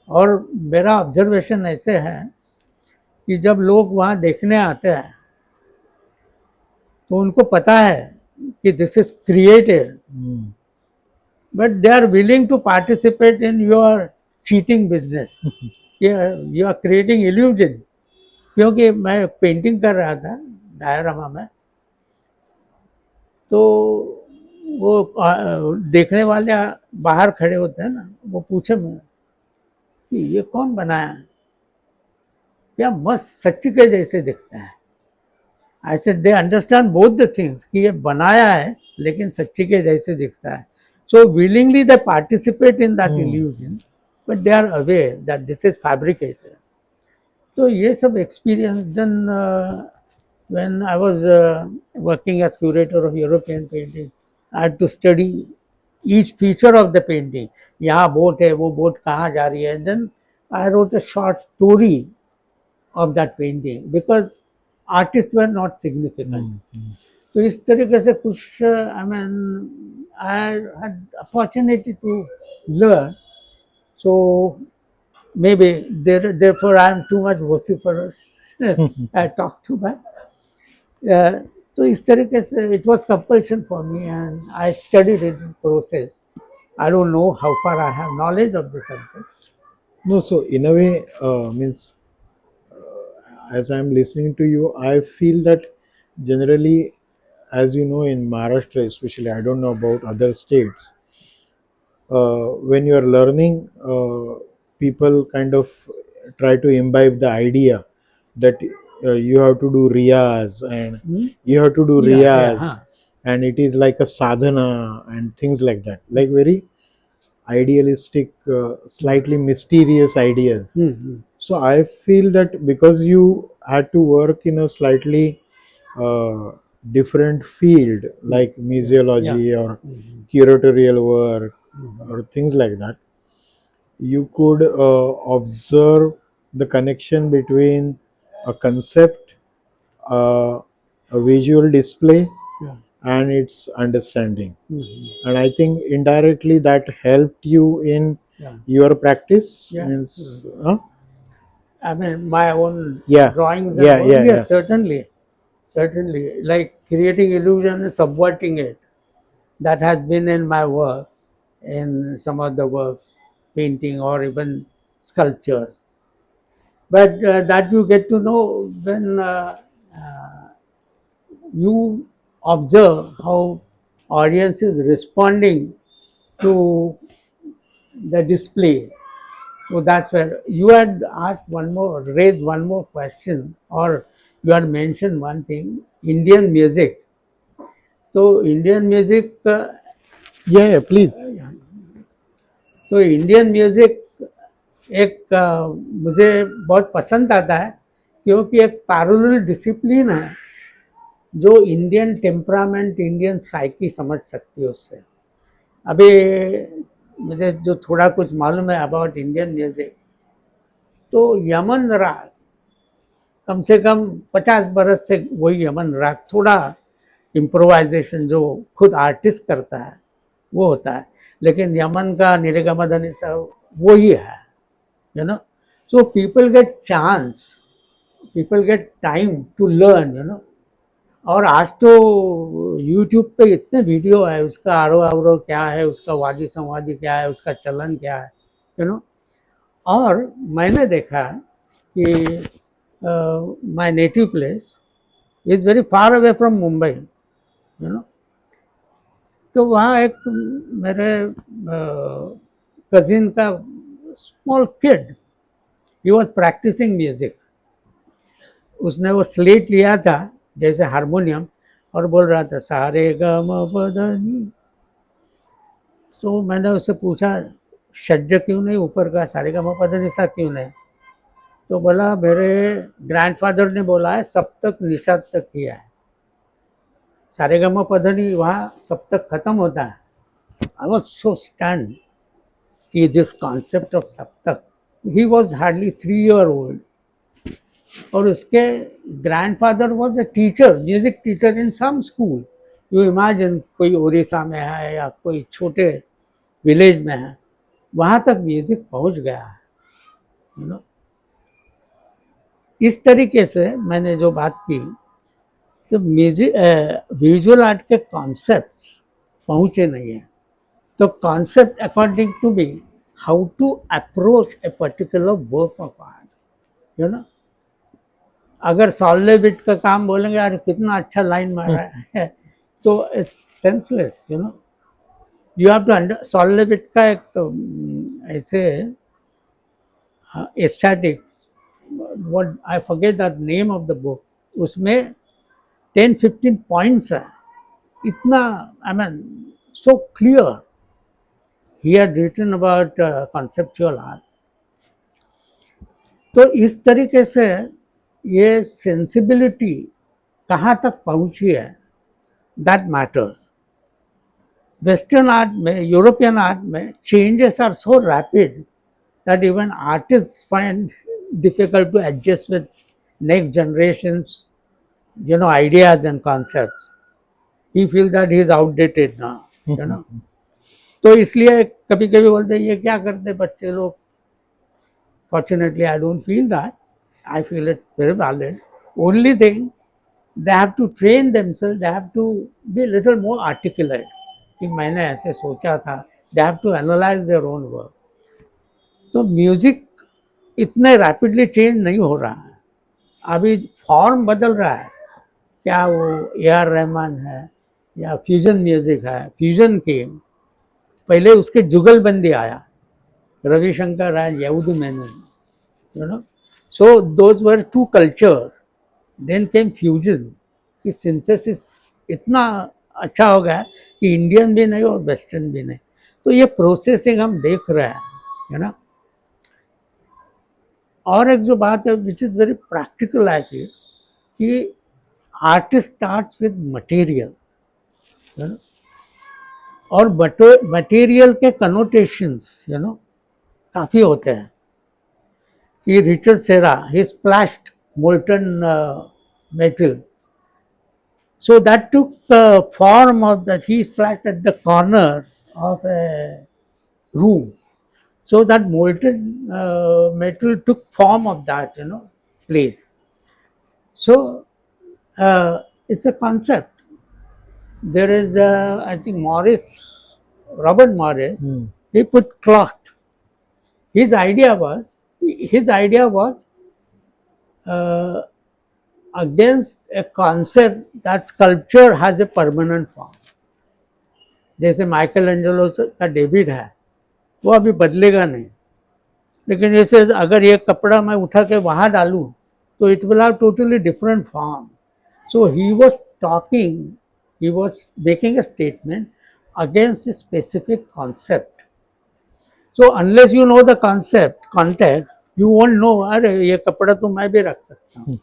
और मेरा observation ऐसे है कि जब लोग वहाँ देखने आते हैं तो उनको पता है कि this is created, but they are willing to participate in your cheating business. You are creating illusion. क्योंकि मैं पेंटिंग कर रहा था डायरामा में, तो वो देखने वाले बाहर खड़े होते हैं ना, वो पूछे मैं कि ये कौन बनाया है, क्या मस्त सच्ची के जैसे दिखता है. I said they understand both the things कि ये बनाया है लेकिन सच्ची के जैसे दिखता है. So willingly they participate in that illusion, but they are aware that this is fabricated. तो ये सब experience. Then when I was working as curator of European painting, I had to study each feature of the painting. यहाँ boat है, वो boat कहाँ जा रही है. Then I wrote a short story of that painting because artists were not significant. तो इस तरीके से कुछ I mean I had opportunity to learn. So maybe therefore I am too much vociferous. I talk too much. तो इस तरीके से it was compulsion for me and I studied it in process. I don't know how far I have knowledge of the subject. No, so in a way, means as I'm listening to you, I feel that generally, as you know, in Maharashtra, especially, I don't know about other states, when you are learning, people kind of try to imbibe the idea that you have to do riyaz and you have to do riyaz, and it is like a sadhana and things like that, like very idealistic, slightly mysterious ideas. So I feel that because you had to work in a slightly uh, different field like museology or curatorial work or things like that, you could observe the connection between a concept, uh, a visual display, Yeah. and its understanding. Mhm. And I think indirectly that helped you in Yeah. your practice. Yeah. Means, I mean, my own yeah, drawings and yeah, work. yeah, yeah. Yes, certainly, certainly. Like creating illusion and subverting it. That has been in my work, in some of the works, painting or even sculptures. But that you get to know when you observe how audience is responding to the display. So that's where you had asked one more, raised one more question, or you had mentioned one thing, Indian music. So Indian music, Yeah, yeah, please. तो Indian music एक मुझे बहुत पसंद आता है क्योंकि एक parallel discipline है जो इंडियन टेम्परामेंट इंडियन साइकी समझ सकती है उससे अभी मुझे जो थोड़ा कुछ मालूम है अबाउट इंडियन म्यूजिक तो यमन राग कम से कम 50 बरस से वही यमन राग थोड़ा इम्प्रोवाइजेशन जो खुद आर्टिस्ट करता है वो होता है लेकिन यमन का निरेगमा धनिसा वो ही है you know so people get chance people get time to learn और आज तो यूट्यूब पे इतने वीडियो है उसका आरो आवरो क्या है उसका वादी संवादी क्या है उसका चलन क्या है यू नो और मैंने देखा कि my native place is very far away from Mumbai you know तो वहाँ एक मेरे कजिन का स्मॉल किड ही वॉज प्रैक्टिसिंग म्यूजिक उसने वो स्लेट लिया था जैसे हारमोनियम और बोल रहा था सारे ग म प ध नि तो मैंने उससे पूछा षड्ज क्यों नहीं ऊपर का सारे ग म प ध नि सा क्यों नहीं तो बोला मेरे ग्रैंडफादर ने बोला है सप्तक निषाद तक किया है सारे ग म प ध नि वहाँ सप्तक खत्म होता है आई वॉज सो स्टन्ड कि दिस कॉन्सेप्ट ऑफ सप्तक ही वॉज हार्डली 3 year old और उसके grandfather was a teacher music teacher in some school you imagine कोई उड़ीसा में है या कोई छोटे विलेज में है वहाँ तक म्यूजिक पहुँच गया है यू नो इस तरीके से मैंने जो बात की तो म्यूजिक विजुअल आर्ट के कॉन्सेप्ट्स पहुँचे नहीं हैं तो concept according to me how to approach a particular work of art you know अगर सॉलिड का काम बोलेंगे यार कितना अच्छा लाइन मार रहा है तो it's senseless you have to under solid का एक ऐसे aesthetics what I forget that name of the book उसमें 10-15 पॉइंट्स है इतना I mean so clear he had written about conceptual art तो इस तरीके से ये सेंसिबिलिटी कहाँ तक पहुँची है दैट मैटर्स वेस्टर्न आर्ट में यूरोपियन आर्ट में changes are so rapid that even artist find difficult to adjust with next generations ideas and concepts he feel that he is outdated now तो इसलिए कभी कभी बोलते हैं ये क्या करते बच्चे लोग fortunately I don't feel that I feel it very valid only thing they have to train themselves they have to be a little more articulate कि मैंने ऐसे सोचा था they have to analyze their own work तो music इतने rapidly change नहीं हो रहा है अभी फॉर्म बदल रहा है क्या वो AR रहमान है या फ्यूजन म्यूजिक है फ्यूजन के पहले उसके जुगलबंदी आया रविशंकर एंड यहूदी Menon so those were two cultures then came fusion कि सिंथेसिस इतना अच्छा हो गया कि इंडियन भी नहीं और वेस्टर्न भी नहीं तो ये प्रोसेसिंग हम देख रहे हैं और एक जो बात है विच इज़ वेरी प्रैक्टिकल है कि आर्टिस्ट स्टार्ट्स विद मटेरियल और मटेरियल के कनोटेशंस काफ़ी होते हैं कि Richard Sera he splashed molten metal. So that took the form of that he splashed at the corner of a room. So that molten metal took form of that, place. So it's a concept. There is, I think, Robert Morris. Hmm. He put cloth. His idea was uh, against a concept that sculpture has a permanent form. जैसे Michael Angelo का David है, वो अभी बदलेगा नहीं, लेकिन जैसे अगर ये कपड़ा मैं उठा के वहाँ डालूँ तो it will have totally different form. So he was making a statement against a specific concept. So unless you know the context, you won't know, अरे ये कपड़ा तो मैं भी रख सकता हूँ.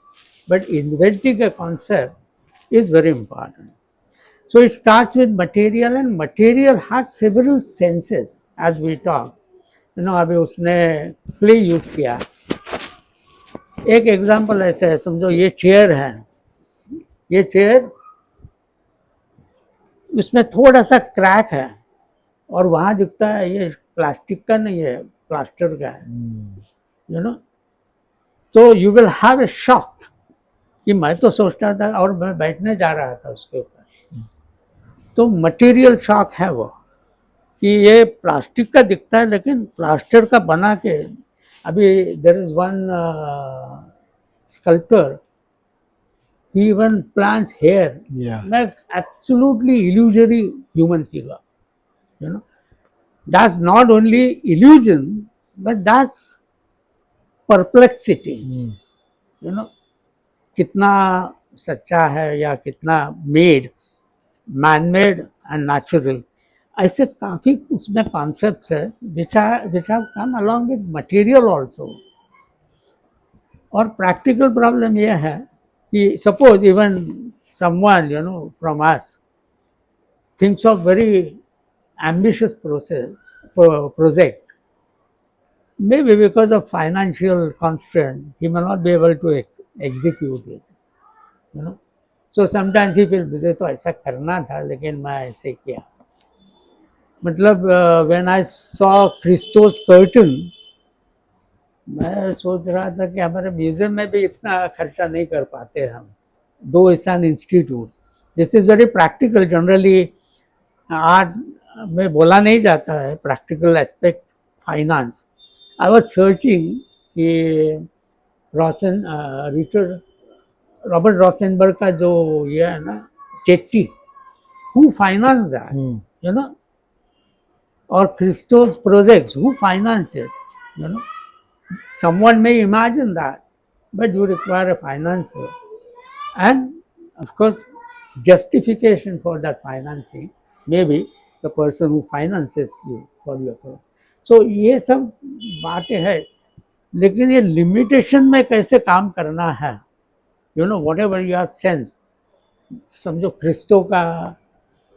But inventing a concept is very important. So it starts with material, and material has several senses as we talk. अभी उसने क्ले यूज किया. एक एग्जांपल ऐसा है, समझो ये चेयर है, ये चेयर उसमें थोड़ा सा क्रैक है और वहाँ दिखता है ये प्लास्टिक का नहीं है, प्लास्टर का है, Hmm. तो you will have a shock कि मैं तो सोचता था और मैं बैठने जा रहा था उसके ऊपर. तो मटेरियल शॉक है वो कि ये प्लास्टिक का दिखता है लेकिन प्लास्टर का बना के. अभी there is one sculptor, he even plants hair, Yeah. makes absolutely illusory human figure. That's not only illusion, but that's perplexity. Hmm. कितना सच्चा है या कितना made, man made and natural, ऐसे काफ़ी उसमें कॉन्सेप्ट्स है which have come along with material also. और प्रैक्टिकल प्रॉब्लम यह है कि suppose even someone from us thinks of very ambitious project. Maybe because of financial constraint, he may not be able to execute it. So sometimes he feels मुझे तो ऐसा करना था लेकिन मैं ऐसे किया. मतलब when I saw Christos curtain, मैं सोच रहा था कि हमारे म्यूजियम में भी इतना खर्चा नहीं कर पाते हम, दो it's an institute. This is very practical. Generally art में बोला नहीं जाता है practical aspect, finance. I was searching कि रॉसन रिचर्ड रॉबर्ट रॉसेनबर्ग का जो ये है ना Chetty, who finance that, Hmm. और Christos projects, who finance it. Someone may imagine that, but you require a financer. And of course, justification for that financing may be the person who finances you for your project. So ये सब बातें हैं, लेकिन ये limitation में कैसे काम करना है, what ever you have sense. समझो क्रिस्टो का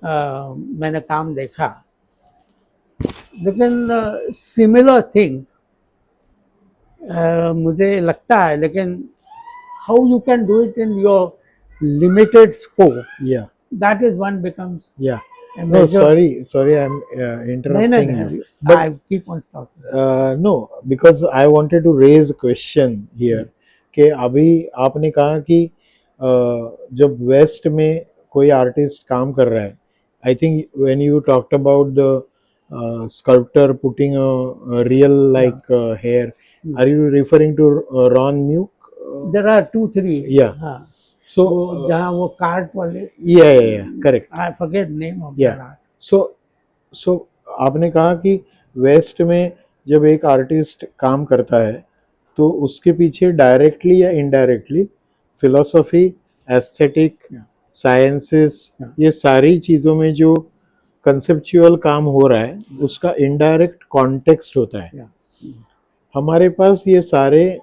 मैंने काम देखा, लेकिन सिमिलर थिंग मुझे लगता है, लेकिन how you can do it in your limited scope, Yeah. that is one becomes Yeah. a No, measure. sorry, I'm interrupting you. But I keep on talking. no, because I wanted to raise a question here कि अभी आपने कहा कि जब waste में कोई artist काम कर रहा है, I think when you talked about the sculptor putting a real like hair, are you referring to Ron Muke? There are 2-3. Yeah. हाँ. So वो जहाँ वो कार्ट वाले, yeah, correct. I forget name of Yeah. that art. सो आपने कहा कि waste में जब एक आर्टिस्ट काम करता है तो उसके पीछे डायरेक्टली या इनडायरेक्टली फिलोसफी, एस्थेटिक, साइंसेस, ये सारी चीज़ों में जो कंसेप्चुअल काम हो रहा है उसका इनडायरेक्ट कॉन्टेक्स्ट होता है. हमारे पास ये सारे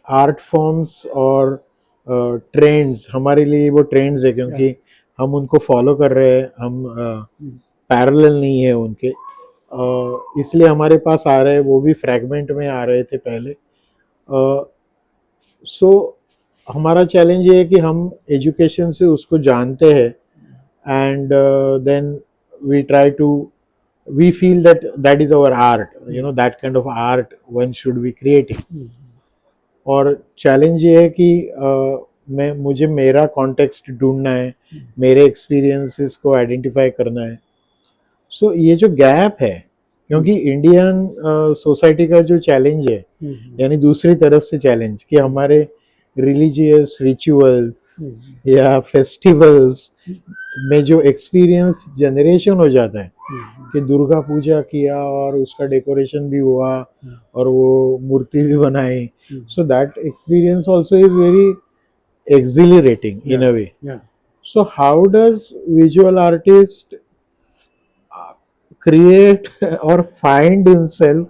आर्ट फॉर्म्स और ट्रेंड्स, हमारे लिए वो ट्रेंड्स है क्योंकि हम उनको फॉलो कर रहे हैं, हम पैरेलल नहीं है उनके, इसलिए हमारे पास आ रहे हैं. वो भी फ्रैगमेंट में आ रहे थे पहले, सो हमारा चैलेंज ये है कि हम एजुकेशन से उसको जानते हैं, and then we try to, we feel that that is our art, you know, that kind of art one should be creating. और चैलेंज ये है कि मैं मुझे मेरा कॉन्टेक्स्ट ढूंढना है, मेरे एक्सपीरियंसेस को आइडेंटिफाई करना है. सो ये जो गैप है, क्योंकि इंडियन सोसाइटी का जो चैलेंज है, यानी दूसरी तरफ से चैलेंज कि हमारे रिलीजियस रिचुअल्स या फेस्टिवल्स में जो एक्सपीरियंस जनरेशन हो जाता है कि दुर्गा पूजा किया और उसका डेकोरेशन भी हुआ और वो मूर्ति भी बनाई, so that experience also is very exhilarating in a way. So how does visual artist create or find himself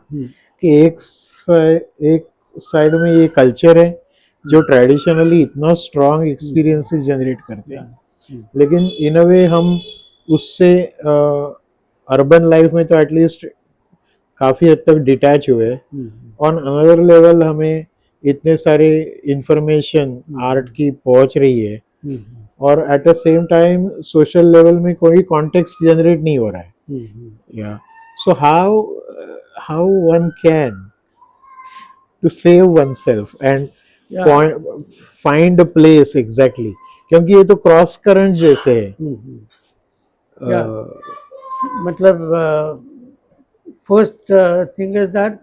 कि एक साइड में ये कल्चर है जो ट्रेडिशनली इतना स्ट्रॉन्ग एक्सपीरियंसेस जनरेट करते हैं, लेकिन इन अ वे हम उससे अर्बन लाइफ में तो एटलीस्ट काफ़ी हद तक डिटैच हुए. ऑन अनदर लेवल हमें इतने सारे इंफॉर्मेशन आर्ट की पहुंच रही है, और at the same time social level में कोई कॉन्टेक्स्ट जनरेट नहीं हो रहा है. या so how one can to save one self and find a place exactly, क्योंकि ये तो क्रॉस करंट जैसे है. मतलब first thing is that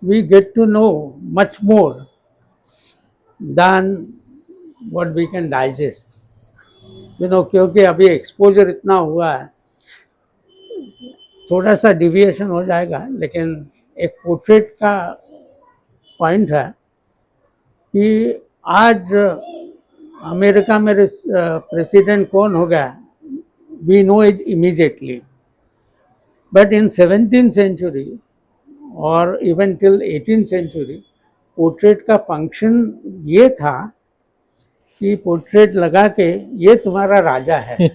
we get to know much more than what we can digest. क्योंकि अभी एक्सपोजर इतना हुआ है, थोड़ा सा डिविएशन हो जाएगा, लेकिन एक पोर्ट्रेट का पॉइंट है कि आज अमेरिका में प्रेसिडेंट कौन हो गया, we know it immediately. But in 17th century और even till 18th century portrait का फंक्शन ये था कि पोर्ट्रेट लगा के ये तुम्हारा राजा है,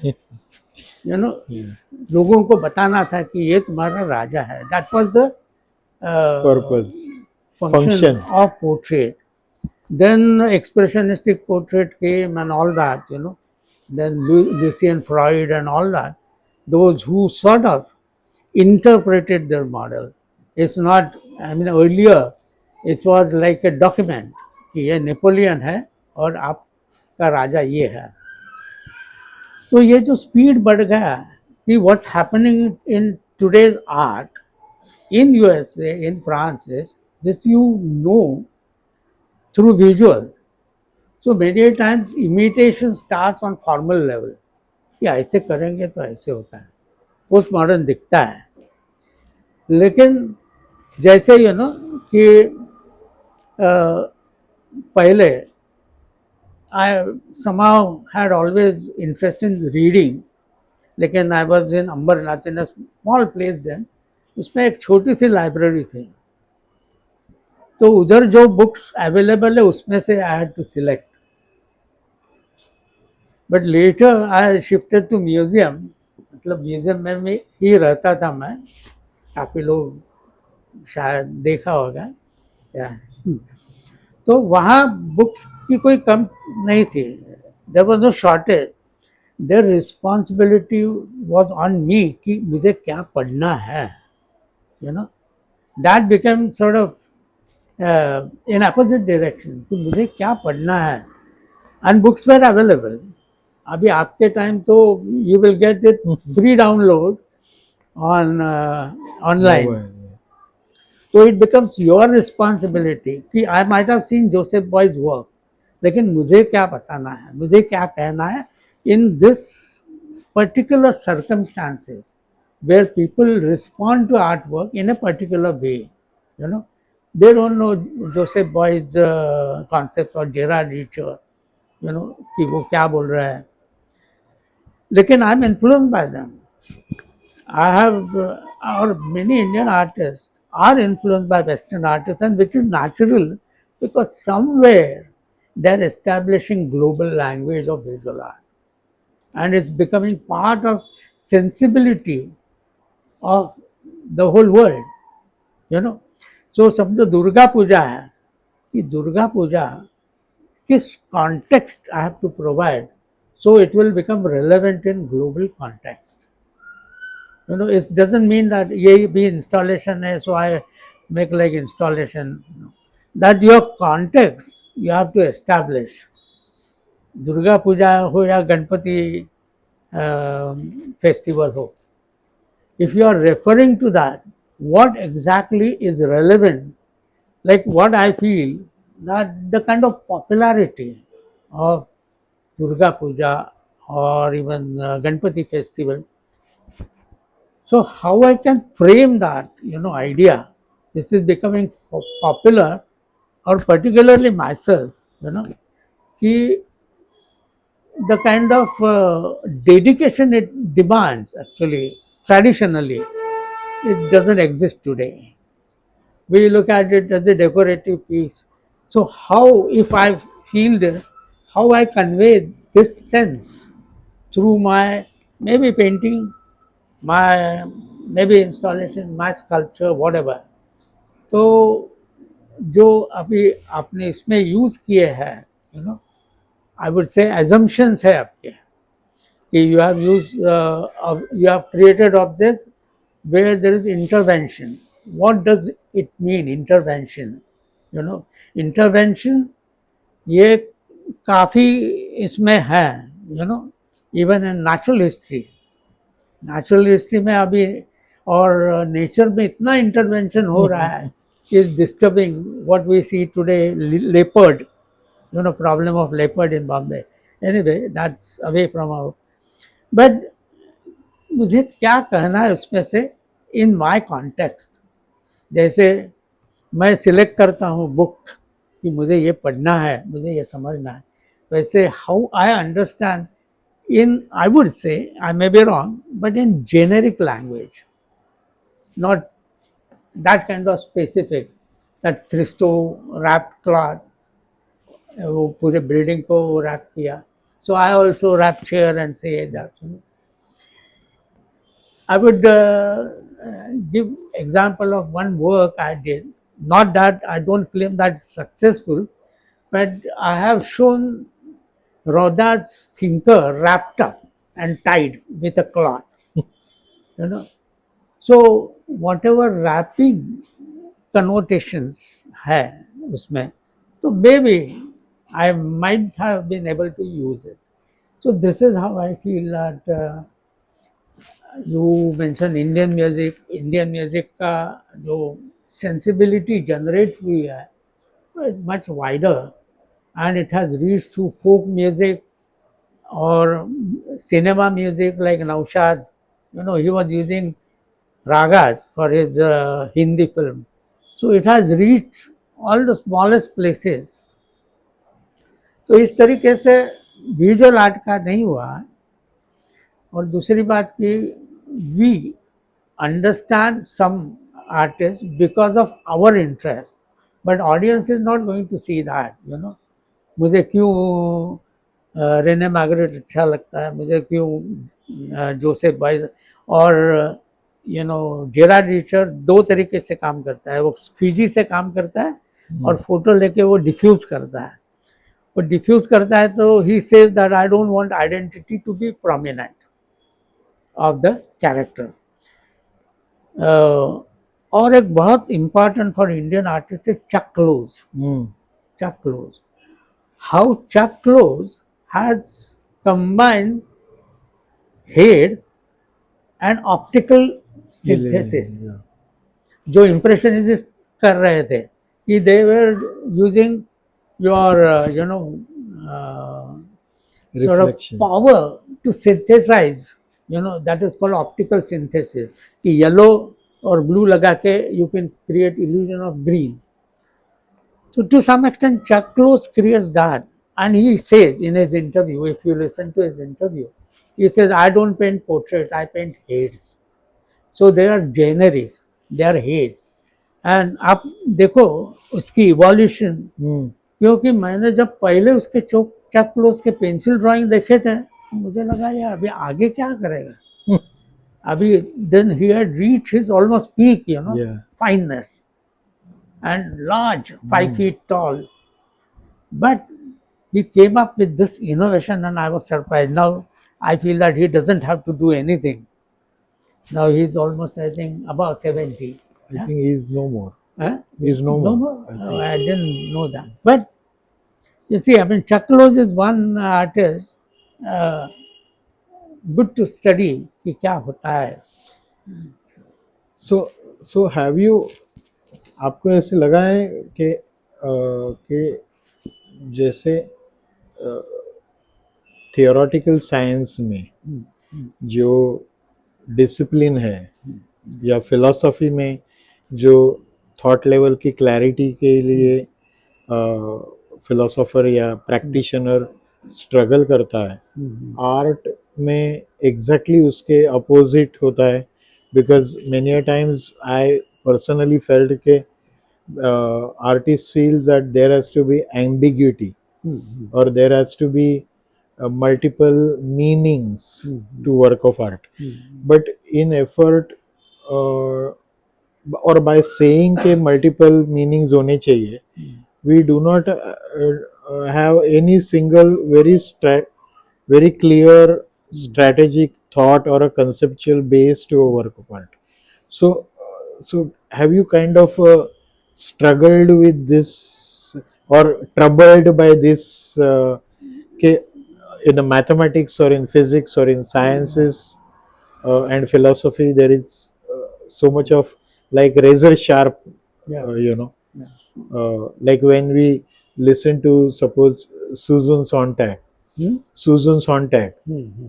लोगों को बताना था कि ये तुम्हारा राजा है. That was the purpose function of portrait. Then expressionistic portrait came and all that, Then Lucian Freud and all that. Those who sort of interpreted their model. It's not, earlier it was like a document कि ये Napoleon है और आपका राजा ये है. तो ये जो स्पीड बढ़ गया कि what's happening in today's art in USA, in France, is this you know through visual. So many times imitation starts on formal level. कि ऐसे करेंगे तो ऐसे होता है, पोस्ट मॉडर्न दिखता है. लेकिन जैसे कि पहले I somehow had always interest in reading, लेकिन I was in Ambernath in a small place then. उसमें एक छोटी सी लाइब्रेरी थी, तो उधर जो बुक्स अवेलेबल है उसमें से I had to select. But later I shifted to museum. मतलब म्यूजियम में ही रहता था मैं, काफ़ी लोग शायद देखा होगा या. तो वहाँ बुक्स की कोई कम नहीं थी. There was no shortage. There responsibility was on me कि मुझे क्या पढ़ना है. That become sort of in opposite direction कि मुझे क्या पढ़ना है. And books were available. अभी आपके टाइम तो you will get it free download on online. तो इट बिकम्स योर रिस्पॉन्सिबिलिटी कि I might have seen Joseph Beuys work, लेकिन मुझे क्या बताना है, मुझे क्या कहना है in this particular circumstances where people respond to art work in a particular way. They don't know Joseph Boy's concept or Gerard Richter, कि वो क्या बोल रहा है. लेकिन I am influenced by them. I have, or many Indian artists are influenced by Western artists, and which is natural because somewhere they're establishing global language of visual art, and it's becoming part of sensibility of the whole world. सो समझो दुर्गा पूजा है, कि दुर्गा पूजा किस context I have to provide so it will become relevant in global context. It doesn't mean that ye bhi installation hai, so I make like installation. No. That your context you have to establish. Durga Puja हो या Ganpati festival हो, if you are referring to that, what exactly is relevant, like what I feel, that the kind of popularity of Durga Puja or even Ganpati festival. So how I can frame that, idea? This is becoming popular, or particularly myself, see the kind of dedication it demands. Actually, traditionally, it doesn't exist today. We look at it as a decorative piece. So how, if I feel this, how I convey this sense through my maybe painting, my maybe installation, my sculpture, whatever. तो जो अभी आपने इसमें use किए हैं, I would say assumptions है आपके, कि you have used you have created objects where there is intervention. What does it mean, intervention? Intervention ये काफ़ी इसमें है, इवन इन नेचुरल हिस्ट्री में अभी, और नेचर में इतना इंटरवेंशन हो रहा है, is disturbing what we see today, leopard, problem of leopard in Bombay. Anyway that's away from our. But मुझे क्या कहना है उसमें से, इन माय कॉन्टेक्स्ट, जैसे मैं सिलेक्ट करता हूँ बुक कि मुझे ये पढ़ना है, मुझे ये समझना है, वैसे how I understand in, I would say, I may be wrong, but in generic language, not that kind of specific, that Christo wrapped cloth, वो पूरे बिल्डिंग को रैप किया. So I also wrap chair and say that. I would give example of one work I did. Not that I don't claim that it's successful, but I have shown Rodin's thinker wrapped up and tied with a cloth. you know so whatever wrapping connotations है उसमें, तो maybe I might have been able to use it. So this is how I feel that you mentioned Indian music का जो sensibility generate हुई है is much wider, and it has reached to folk music or cinema music like Naushad. He was using ragas for his Hindi film. So it has reached all the smallest places. तो इस तरीके से visual art का नहीं हुआ. और दूसरी बात कि we understand some artist because of our interest, but audience is not going to see that. मुझे क्यों रेने मैग्रेट अच्छा लगता है, मुझे क्यों जोसेफ बाइज, और जेराड रिचर्ड दो तरीके से काम करता है. वो स्क्वीजी से काम करता है और फोटो लेके वो डिफ्यूज करता है. वो डिफ्यूज करता है तो he says that I don't want identity to be prominent of the character. और एक बहुत इम्पॉर्टेंट फॉर इंडियन आर्टिस्ट है Chuck Close. Chuck Close, how Chuck Close has combined head and optical synthesis. जो impressionist कर रहे थे कि they were using your sort of power to synthesize, that is called optical synthesis. कि yellow और blue लगा के you can create illusion of green. So to some extent Chuck Close creates that, and he says in his interview, if you listen to his interview, he says, I don't paint portraits, I paint heads. So they are generic, they are heads. And आप देखो उसकी evolution, क्योंकि मैंने जब पहले उसके चक close के pencil drawing देखे थे तो मुझे लगा यार अभी आगे क्या करेगा. अभी then he had reached his almost peak, fineness. and large, 5 feet Mm. tall. But he came up with this innovation, and I was surprised. Now I feel that he doesn't have to do anything. Now he's almost, I think, above 70. I Yeah? think he is no more. Huh? He's no No more, more. I Oh, think. I didn't know that. But you see, I mean, Chaklos is one artist. Uh, Good to study कि क्या होता है. So, so have you, आपको ऐसे लगा है कि जैसे थियोरेटिकल साइंस में जो डिसिप्लिन है या फिलॉसफी में जो थॉट लेवल की क्लैरिटी के लिए फिलोसोफर या प्रैक्टिशनर स्ट्रगल करता है, आर्ट में एग्जैक्टली उसके अपोजिट होता है. Because many a times I personally felt के artist feels that there has to be ambiguity or there has to be multiple meanings to work of art. But in effort uh, और by saying के multiple meanings होने चाहिए, we do not have any single very clear strategic thought or a conceptual base to a work of art. So, so have you kind of struggled with this or troubled by this? In the mathematics or in physics or in sciences and philosophy, there is so much of like razor sharp, Yeah. you know, Yeah. like when we listen to suppose Susan Sontag, Susan Sontag,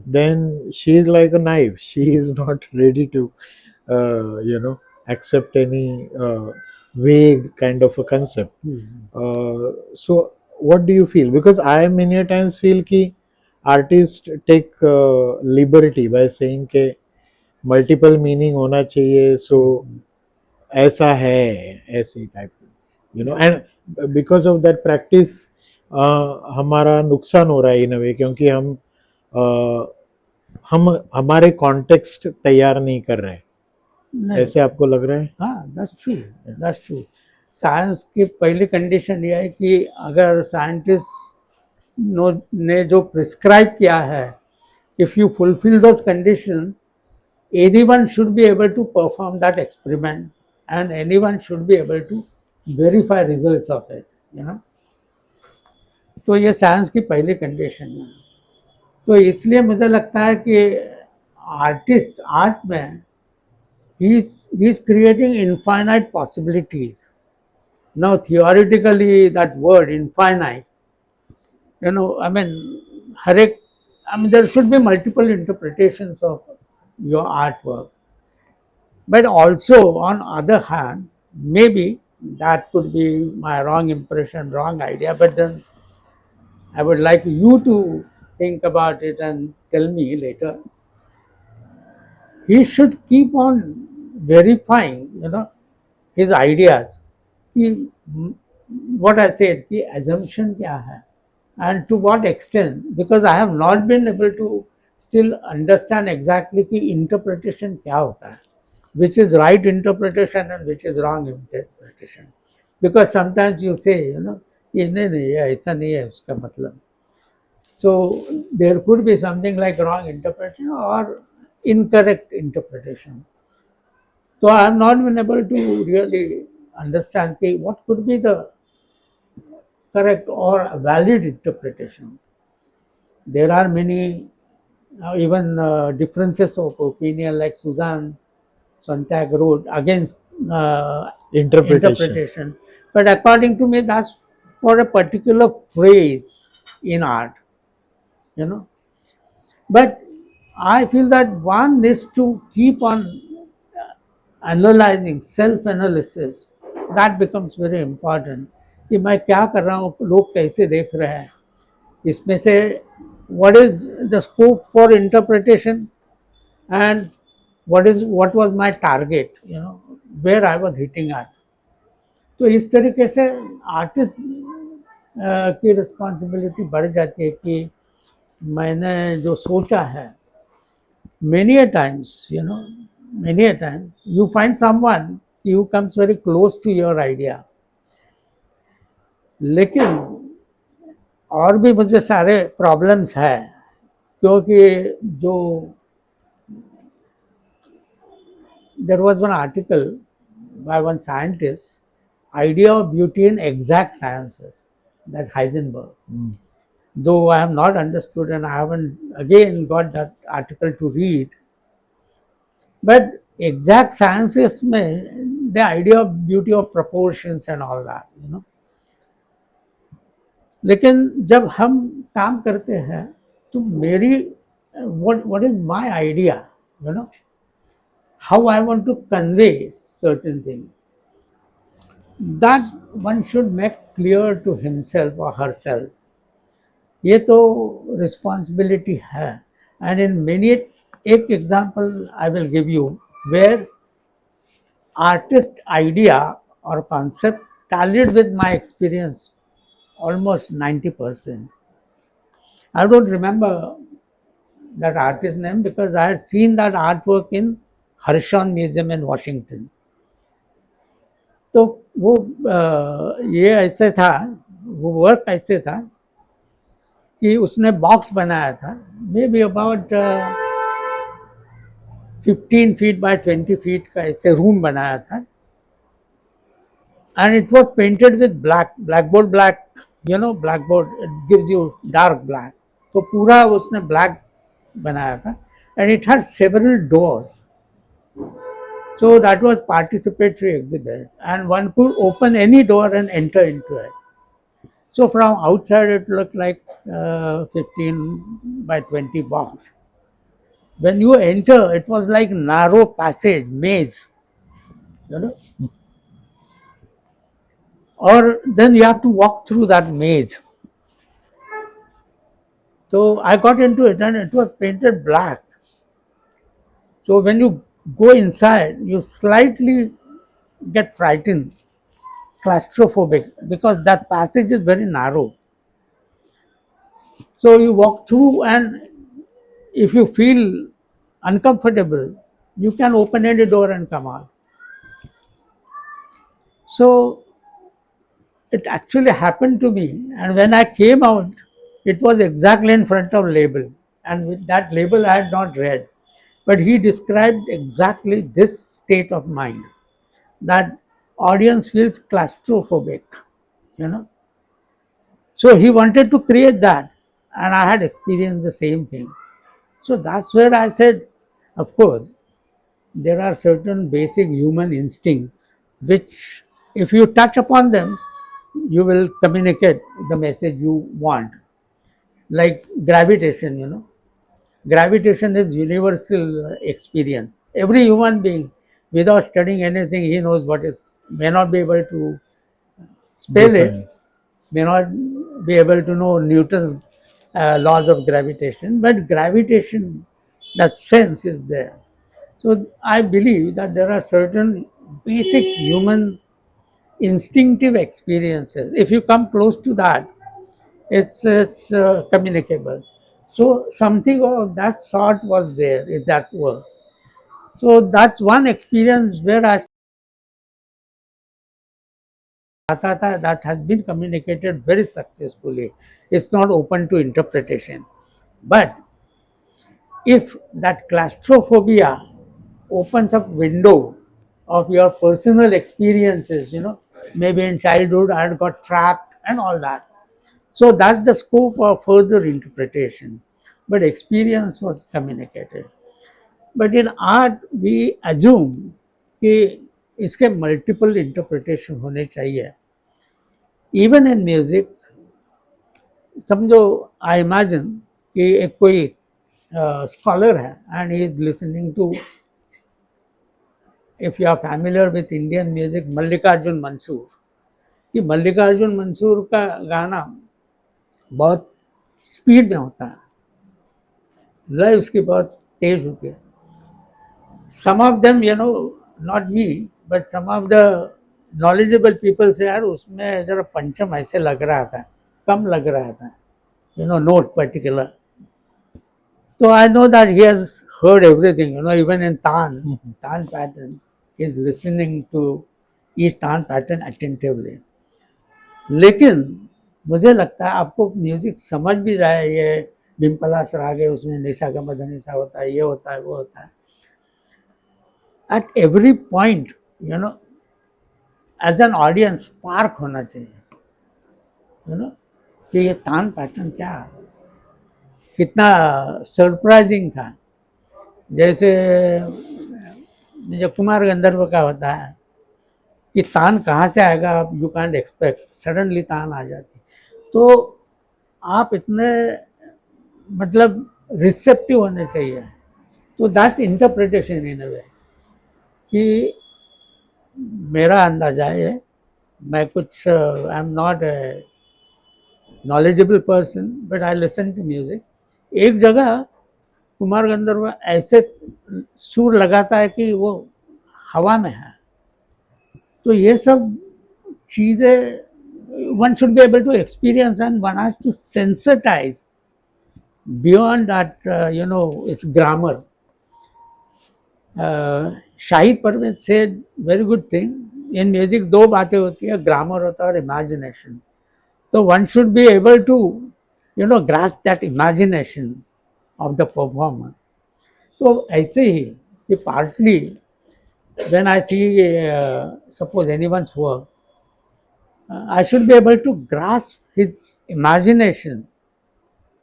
then she is like a knife. She is not ready to, accept any vague kind of a concept. So, what do you feel? Because I many a times feel कि artists take liberty by saying कि multiple meaning होना चाहिए, so ऐसा है, ऐसी type, and because of that practice हमारा नुकसान हो रहा है इन अ वे, क्योंकि uh, हम हमारे कॉन्टेक्स्ट तैयार नहीं कर रहे हैं. नहीं. ऐसे आपको लग रहा है? हाँ, that's true. That's true. Science की पहली कंडीशन यह है कि अगर साइंटिस्ट ने जो प्रिस्क्राइब किया है, if you fulfil those condition, anyone should be able to perform that experiment and anyone should be able to verify results of it, you know. तो ये साइंस की पहली कंडीशन है. तो इसलिए मुझे लगता है कि आर्टिस्ट आर्ट में he is creating infinite possibilities. Now theoretically that word infinite, you know, I mean, हर एक, I mean, there should be multiple interpretations of your artwork. But also, on other hand, maybe that could be my wrong impression, wrong idea. But then I would like you to think about it and tell me later. He should keep on verifying, you know, his ideas. कि what I said, कि assumption क्या है, and to what extent, because I have not been able to still understand exactly कि interpretation क्या होता है, which is right interpretation and which is wrong interpretation. Because sometimes you say, you know, ये नहीं है, ऐसा नहीं है उसका मतलब. So there could be something like wrong interpretation or incorrect interpretation. So I have not been able to really understand what could be the correct or valid interpretation. There are many even differences of opinion, like Susan Sontag wrote against Interpretation. interpretation. But according to me, that's for a particular phrase in art, you know. But I feel that one needs to keep on analyzing, self analysis. That becomes very important. कि मैं क्या कर रहा हूँ, लोग कैसे देख रहे हैं, इसमें से what is the scope for interpretation and what was my target, you know, where I was hitting at. तो इस तरीके से आर्टिस्ट की रिस्पॉन्सिबिलिटी बढ़ जाती है कि मैंने जो सोचा है. Many a times, you know, many a time you find someone who comes very close to your idea, लेकिन और भी मुझे सारे प्रॉब्लम्स हैं, क्योंकि जो there was one article by one scientist, idea of beauty in exact sciences, that Heisenberg. Though I have not understood and I haven't again got that article to read, but exact sciences में the idea of beauty of proportions and all that, you know. लेकिन जब हम काम करते हैं तो मेरी what is my idea, you know, how I want to convey certain things, that one should make clear to himself or herself. ये तो रिस्पॉन्सिबिलिटी है. एंड इन मेनी एक example I will give you where artist idea और concept tallied with my experience almost 90%. I don't remember that artist name because I had seen that artwork in Harshon Museum in Washington. तो वो ये ऐसे था, वो work ऐसे था कि उसने बॉक्स बनाया था, may be about 15 feet by 20 feet का ऐसे रूम बनाया था, and it was painted with blackboard black, you know, blackboard it gives you dark black, तो पूरा उसने black बनाया था, and it had several doors, so that was participatory exhibit and one could open any door and enter into it. So from outside it looked like 15 by 20 box. When you enter, it was like narrow passage, maze, you know, or then you have to walk through that maze. So I got into it and it was painted black. So when you go inside, you slightly get frightened, claustrophobic, because that passage is very narrow. So you walk through, and if you feel uncomfortable, you can open any door and come out. So it actually happened to me, and when I came out, it was exactly in front of label, and with that label I had not read, but he described exactly this state of mind, that audience feels claustrophobic, you know. So he wanted to create that, and I had experienced the same thing. So that's where I said, of course, there are certain basic human instincts which, if you touch upon them, you will communicate the message you want. Like gravitation, you know. Gravitation is universal experience. Every human being, without studying anything, he knows what is, may not be able to spell it, Define. may not be able to know Newton's laws of gravitation, but gravitation, that sense is there. So I believe that there are certain basic human instinctive experiences. If you come close to that, it's communicable. So something of that sort was there in that work. So that's one experience where I Atata that has been communicated very successfully. It's not open to interpretation. But if that claustrophobia opens up window of your personal experiences, you know, maybe in childhood I had got trapped and all that. So that's the scope of further interpretation. But experience was communicated. But in art we assume कि इसके multiple interpretation होने चाहिए. Even in music, समझो I imagine कि एक कोई scholar है and he is listening to, if you are familiar with Indian music, Mallikarjun Mansur, कि मल्लिकार्जुन मंसूर का गाना बहुत स्पीड में होता है, लय उसकी बहुत तेज होती है. Some of them, you know, not me, but some of the knowledgeable people say, यार उसमें जरा पंचम ऐसे लग रहा था, कम लग रहा था, you know, note particular. So I know that he has heard everything, you know, even in Tan pattern, he's listening to each Tan pattern attentively. लेकिन मुझे लगता है आपको म्यूजिक समझ भी जाए, ये डिम्पला सुरागे उसमें निशा का मदनिसा होता है, ये होता है, वो होता है, at every point, you know, as an audience spark होना चाहिए, यू नो, कि ये तान पैटर्न क्या है, कितना सरप्राइजिंग था। जैसे जो कुमार गंधर्व का होता है कि तान कहाँ से आएगा, आप यू कांट एक्सपेक्ट, सडनली तान आ जाती, तो आप इतने मतलब रिसेप्टिव होने चाहिए। तो दैट्स इंटरप्रिटेशन इन अ वे, कि मेरा अंदाजा है, मैं कुछ I am not a knowledgeable person but I listen to music. एक जगह कुमार गंधर्व ऐसे सुर लगाता है कि वो हवा में है। तो ये सब चीज़ें one should be able to experience and one has to sensitise beyond that, you know, इस ग्रामर। शाहिद परवेज से very good thing, in music दो बातें होती है, ग्रामर होता है और इमेजिनेशन। तो one should be able to, you know, grasp that imagination of the performer. तो ऐसे ही कि partly when I see suppose anyone's work, I should be able to grasp his imagination,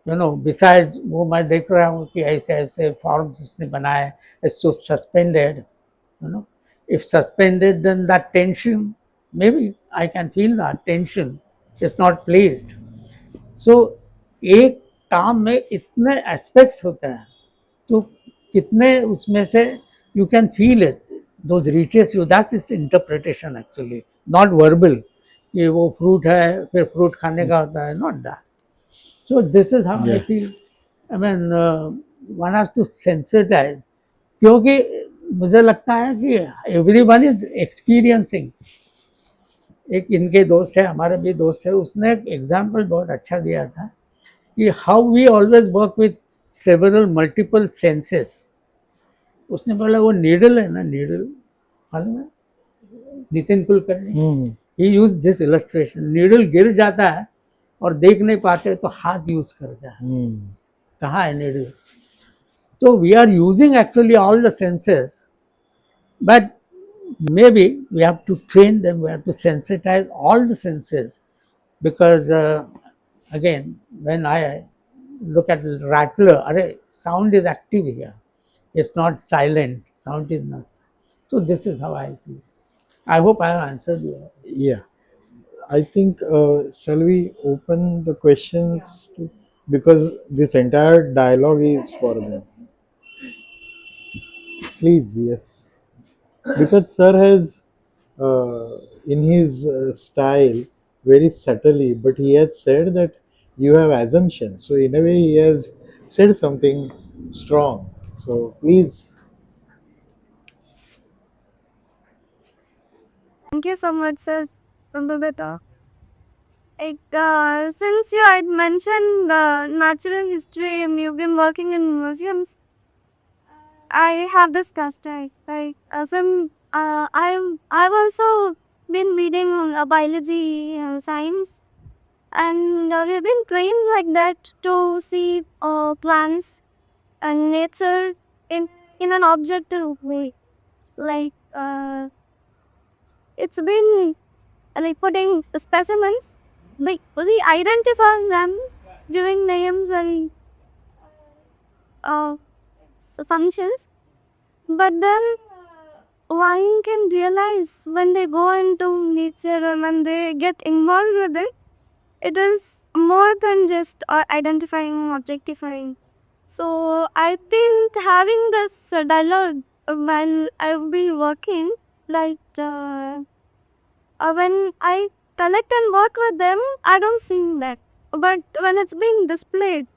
you know, besides वो मैं देख रहा हूँ कि ऐसे ऐसे forms उसने बनाए, it's so suspended, you know, if suspended then that tension, maybe I can feel that tension is not placed. So एक काम में इतने aspects होते हैं, तो कितने उसमें से you can feel it, those reaches you, that's it's interpretation actually, not verbal, ये वो फ्रूट है फिर फ्रूट खाने का होता है, not that. So this is how I Yeah, feel, I mean one has to sensitise, क्योंकि मुझे लगता है कि एवरी वन इज एक्सपीरियंसिंग। एक इनके दोस्त है, हमारे भी दोस्त है, उसने एक एग्जाम्पल बहुत अच्छा दिया था कि how we always work with several multiple senses. उसने बोला वो नीडल है ना, नीडल मालूम है, Nitin Kulkarni, mm, he use this illustration, needle गिर जाता है और देख नहीं पाते तो हाथ यूज करता है, mm. कहाँ है नीडल। तो we are using actually all the senses, but maybe we have to train them, we have to sensitize all the senses, because again, when I look at rattler, array, sound is active here, it's not silent, sound is not. So this is how I feel. I hope I have answered you. Yeah, I think shall we open the questions to, because this entire dialogue is for them. Please, yes, because sir has in his style very subtly, but he has said that you have assumptions. So in a way, he has said something strong. So please, Thank you so much, sir, for the talk. Like, since you had mentioned natural history and you've been working in museums, I have discussed it. Like, I've also been reading biology and science, and we've been trained like that to see plants and nature in in an objective way. Like, it's been like putting specimens, like we identify them, giving names and uh, functions, but then one can realize when they go into nature and when they get involved with it, it is more than just identifying or objectifying. So I think having this dialogue while I've been working, like when I collect and work with them, I don't feel that. But when it's being displayed,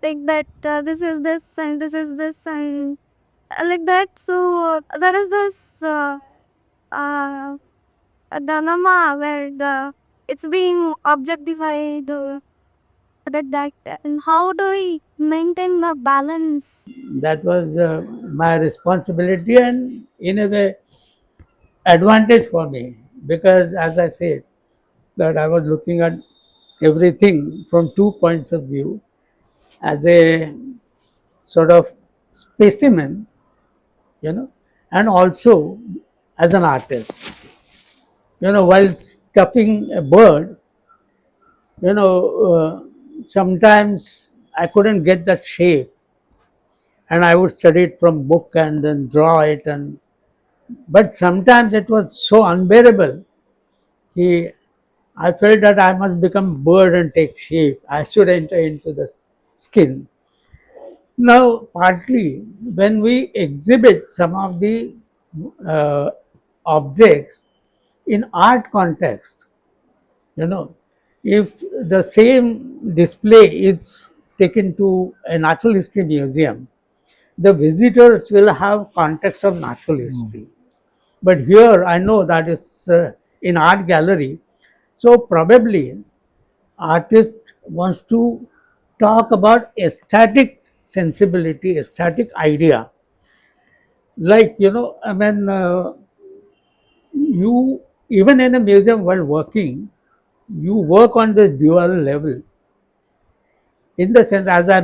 like that, this is this and this is this and like that, so there is this uh, dilemma where it's being objectified. That and how do we maintain the balance? That was my responsibility and in a way advantage for me, because as I said, that I was looking at everything from two points of view, as a sort of specimen, you know, and also as an artist. While stuffing a bird, you know, sometimes I couldn't get that shape, and I would study it from book and then draw it, and but sometimes it was so unbearable. He, I felt that I must become bird and take shape. I should enter into the skin. Now, partly when we exhibit some of the uh, objects in art context, you know, if the same display is taken to a natural history museum, the visitors will have context of natural history. But here I know that it's in art gallery, so probably artist wants to talk about aesthetic sensibility, aesthetic idea. Like, I mean, you, even in a museum while working, you work on this dual level, in the sense, as I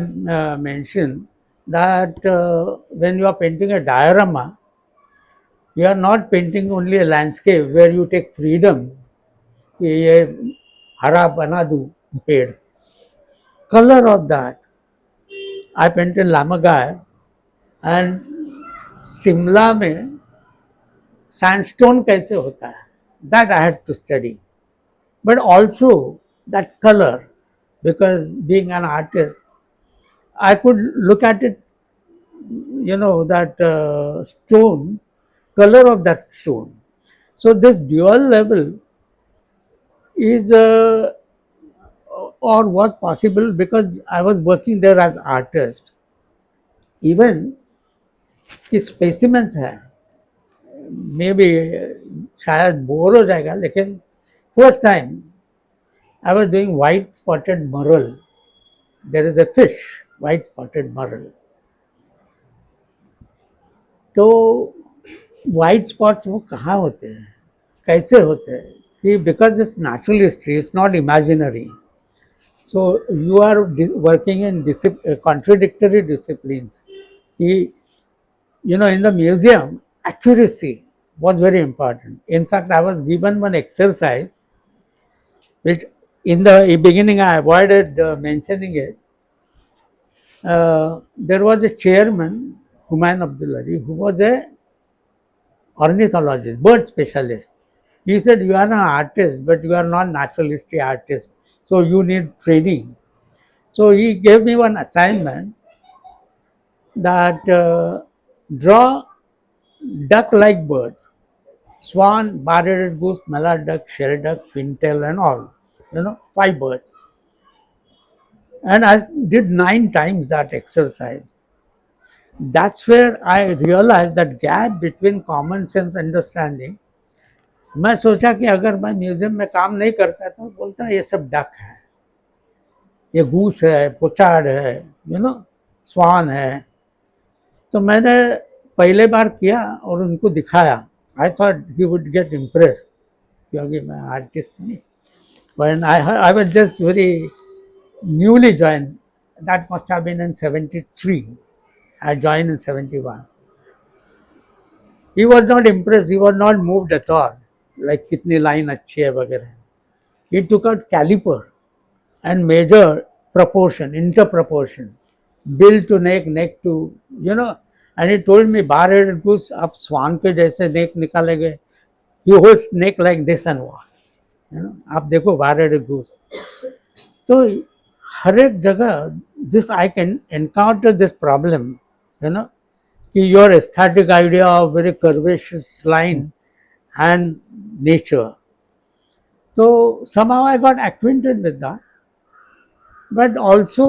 mentioned, that when you are painting a diorama, you are not painting only a landscape where you take freedom. ये हरा बना दूं पेड़, color of that. I painted Lamagai, and Shimla में sandstone कैसे होता है, that I had to study. But also that color, because being an artist, I could look at it, that stone, color of that stone. So this dual level is or was possible because I was working there as artist. Even कि specimens है, may be शायद bore हो जाएगा, लेकिन first time I was doing white spotted murrel. There is a fish, white spotted murrel. तो white spots वो कहाँ होते हैं, कैसे होते हैं, कि because it's natural history, it's not imaginary. So you are working in contradictory disciplines. In the museum, accuracy was very important. In fact, I was given one exercise, which in the beginning I avoided mentioning it. There was a chairman, Humayun Abdullari, who was a ornithologist, bird specialist. He said, "You are an artist, but you are not natural history artist. So you need training." So he gave me one assignment, that draw duck-like birds: swan, bar-headed goose, mallard duck, shelduck, pintail, and all. 5 birds. And I did 9 times that exercise. That's where I realized that gap between common sense understanding. मैं सोचा कि अगर मैं museum में काम नहीं करता तो बोलता ये सब डक है, ये गूस है, पोचार्ड है, स्वान है. तो मैंने पहले बार किया और उनको दिखाया. I thought he would get impress, क्योंकि मैं आर्टिस्ट नहीं. When I was just very newly joined, that must have been in 73. I joined in 71. He was not impressed, he was not moved at all. Like कितनी line अच्छी है वगैरह. He took out caliper and measured proportion, interproportion, bill to neck, neck to, and he told me, bar-headed goose, आप स्वान के जैसे neck निकालेंगे. He holds neck like this and walk. आप देखो bar-headed goose. तो हर एक जगह this I can encounter this problem, कि your aesthetic idea of very curvaceous line and nature. तो somehow I got acquainted with that, but also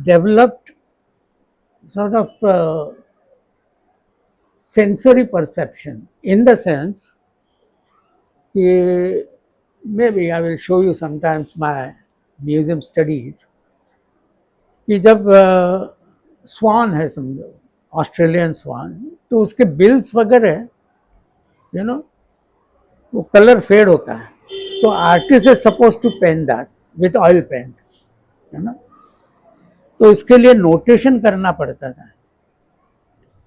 developed sort of sensory perception, in the sense कि maybe I will show you sometimes my museum studies, कि जब स्वान है समझो, Australian स्वान, तो उसके bills वगैरह वो कलर फेड होता है. तो artist is suppose to paint that with oil paint, है ना। तो इसके लिए नोटेशन करना पड़ता था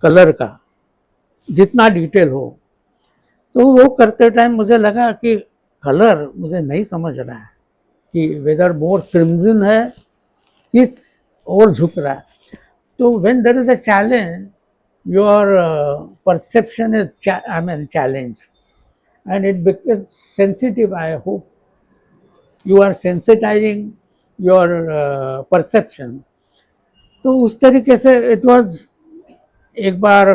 कलर का, जितना डिटेल हो। तो वो करते टाइम मुझे लगा कि कलर मुझे नहीं समझ रहा है कि वेदर मोर क्रिम्जन है, किस ओर झुक रहा है। तो when there is a challenge, your perception is challenged, and it becomes sensitive. I hope you are sensitizing your perception. तो उस तरीके से it was, एक बार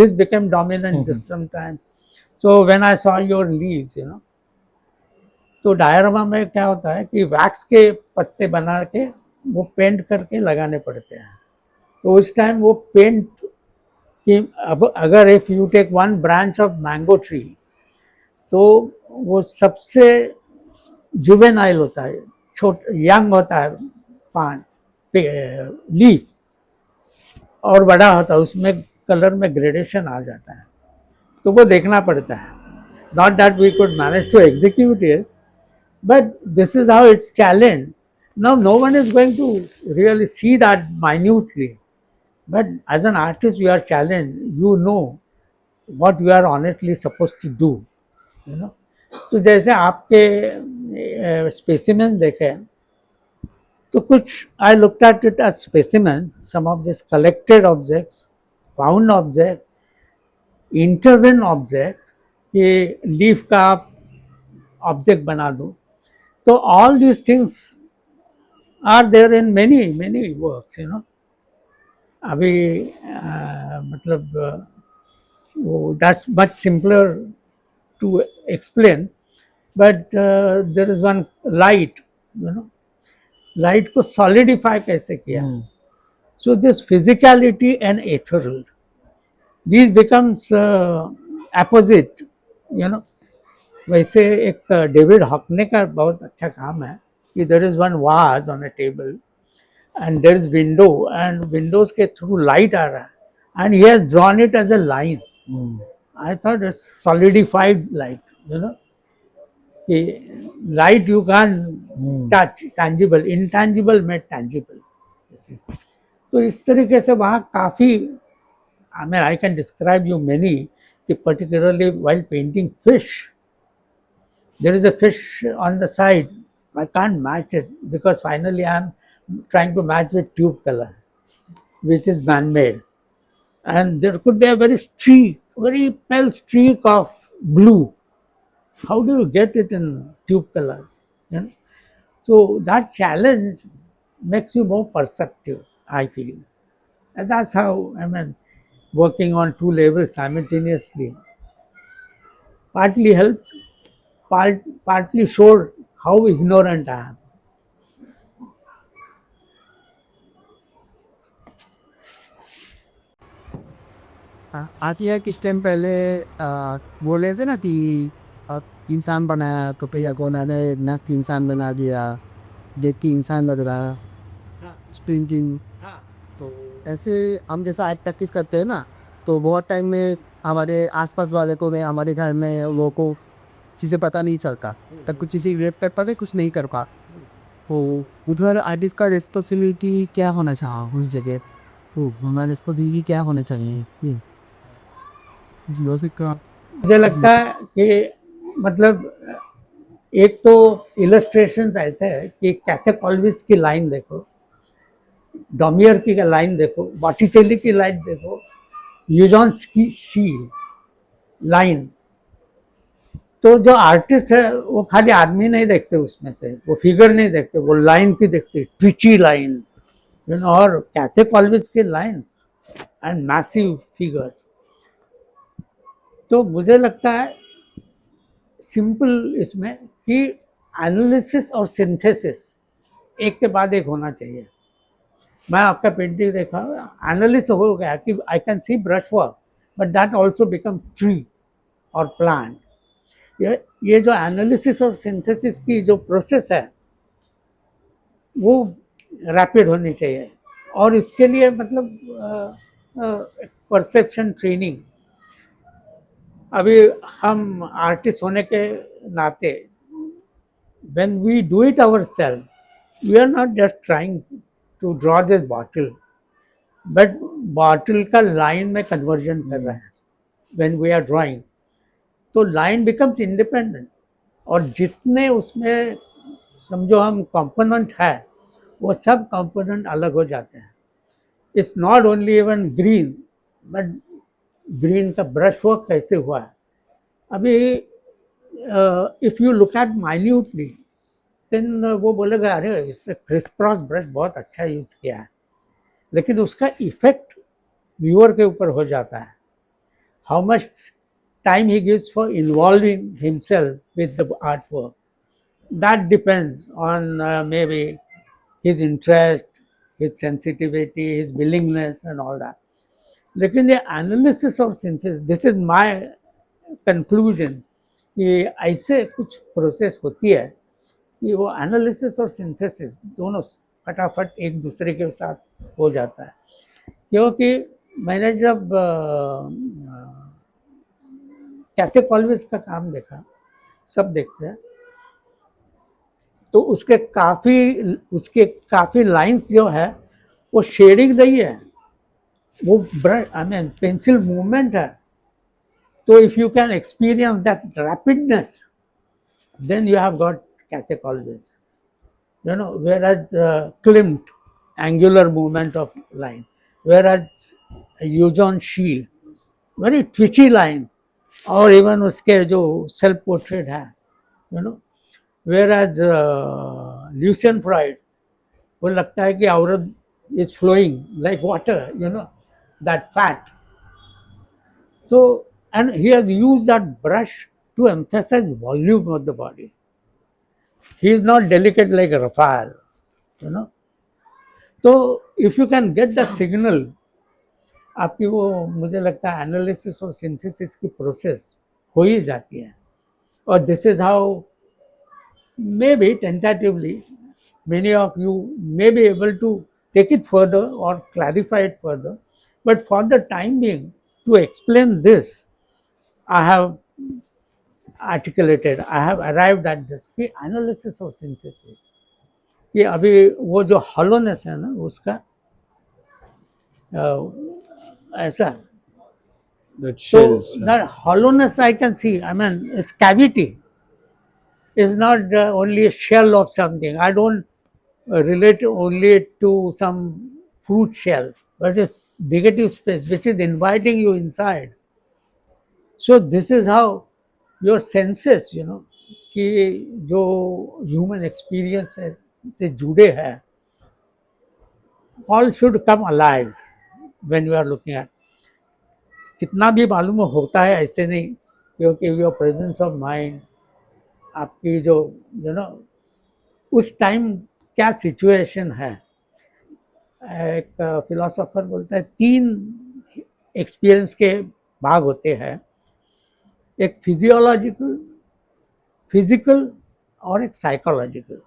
this became dominant this sometime. So when I saw your leaves, you know, तो diorama में क्या होता है कि वैक्स के पत्ते बना के वो पेंट करके लगाने पड़ते हैं। तो उस टाइम वो पेंट कि अब अगर if you take one branch of mango tree, तो वो सबसे जुवेनाइल होता है, छोट यंग होता है पान लीफ, और बड़ा होता है, उसमें कलर में ग्रेडेशन आ जाता है। तो वो देखना पड़ता है। Not that we could manage to execute it, but this is how it's challenge. Now no one is going to really see that minutely, but as an artist you are challenged, you know what you are honestly supposed to do, you know. तो जैसे आपके specimen देखे, तो कुछ I looked at it as specimen, some of this collected objects, found object, intervene object, कि leaf का आप object बना दो। तो all these things are there in many many works, you know. अभी मतलब वो that's much simpler to explain, but there is one light, you know, light को solidify कैसे किया। So this physicality and ethereal, these becomes opposite, you know. वैसे एक David हॉकने का बहुत अच्छा काम है कि there is one vase on a table and there is window, and windows के through light आ रहा है, and he has drawn it as a line. I thought it's solidified light, you know, कि light you can't touch, tangible, intangible made tangible, जैसे। तो इस तरीके से वहाँ काफ़ी, I mean I can describe you many, कि particularly while painting fish, there is a fish on the side, I can't match it because finally I am trying to match with tube color, which is man-made, and there could be a very streak, very pale streak of blue. How do you get it in tube colors? You know? So that challenge makes you more perceptive, I feel. And that's how, I mean, working on two levels simultaneously partly helped, partly showed how ignorant I am. आती है किस time पहले बोले थे ना कि आ, इंसान बनाया तो भैया को उन्होंने नेक्स्ट इंसान बना दिया, देख के इंसान लग रहा पेंटिंग। तो ऐसे हम जैसा आज प्रैक्टिस करते हैं ना, तो बहुत टाइम में हमारे आसपास वाले को में हमारे घर में लोगों को चीज़ें पता नहीं चलता, तब कुछ चीज़ें ग्रेप कर पाते, कुछ नहीं कर पा। तो उधर आर्टिस्ट का रिस्पॉन्सिबिलिटी क्या होना चाहिए उस जगह, तो हमारा रिस्पॉन्सिबिलिटी क्या होना चाहिए ये का। मुझे लगता है कि मतलब एक तो इलस्ट्रेशंस ऐसे है कि कैथे कॉल्विस की लाइन देखो, डॉमियर की लाइन देखो, बॉटिचेली की लाइन देखो, यूजॉन्स की शील लाइन। तो जो आर्टिस्ट है वो खाली आदमी नहीं देखते उसमें से, वो फिगर नहीं देखते, वो लाइन की देखते, ट्विची लाइन, यू नो, और कैथे कॉल्विस की लाइन एंड मैसिव फिगर्स। तो मुझे लगता है सिंपल इसमें कि एनालिसिस और सिंथेसिस एक के बाद एक होना चाहिए। मैं आपका पेंटिंग देखा, एनालिसिस हो गया कि I can see brush work, but that also becomes tree और प्लांट। ये जो एनालिसिस और सिंथेसिस की जो प्रोसेस है वो रैपिड होनी चाहिए, और इसके लिए मतलब परसेप्शन ट्रेनिंग। अभी हम आर्टिस्ट होने के नाते when we do it ourselves, we are not just trying to draw this bottle, but bottle का line में conversion कर रहे हैं. When we are drawing, तो line becomes independent. और जितने उसमें समझो हम कंपोनेंट है, वो सब कंपोनेंट अलग हो जाते हैं. It's not only even green, but green का ब्रश वर्क कैसे हुआ है. अभी if you look at minutely, then वो बोलेगा अरे इससे क्रिस क्रॉस ब्रश बहुत अच्छा यूज किया है, लेकिन उसका इफेक्ट व्यूअर के ऊपर हो जाता है. How much time he gives for involving himself with the art work, that depends on maybe his interest, his sensitivity, his willingness and all that. लेकिन ये एनालिसिस और synthesis, this is my conclusion कि ऐसे कुछ process होती है कि वो एनालिसिस और सिंथेसिस दोनों फटाफट एक दूसरे के साथ हो जाता है. क्योंकि मैंने जब कैथे कॉल्विस का काम देखा, सब देखते हैं, तो उसके काफ़ी लाइंस जो है वो शेडिंग नहीं है, वो brush I mean pencil movement है. तो if you can experience that rapidness, then you have got Catholic always. Whereas Klimt, angular movement of line, whereas Eugene Shield, very twitchy line, और even उसके जो self portrait है, whereas Lucian Freud, वो लगता है कि औरत is flowing like water, that fat. So, and he has used that brush to emphasize volume of the body. He is not delicate like Raphael, you know. So if you can get the signal, आपकी वो मुझे लगता है analysis और synthesis की process हो ही जाती है. और this is how may be tentatively many of you may be able to take it further or clarify it further. But for the time being, to explain this, I have articulated, I have arrived at this कि analysis or synthesis, कि अभी वो जो hollowness है ना उसका ऐसा, That so shells. that hollowness I can see, I mean it's cavity, is not only a shell of something. I don't relate only to some fruit shell, but it's negative space which is inviting you inside. So this is how your senses, कि जो human experience से जुड़े हैं, all should come alive when you are looking at. कितना भी मालूम होता है ऐसे नहीं, क्योंकि योर प्रेजेंस ऑफ माइंड, आपकी जो उस टाइम क्या सिचुएशन है. एक फिलोसोफर बोलता है 3 एक्सपीरियंस के भाग होते हैं, एक फिजियोलॉजिकल, फिजिकल और एक साइकोलॉजिकल.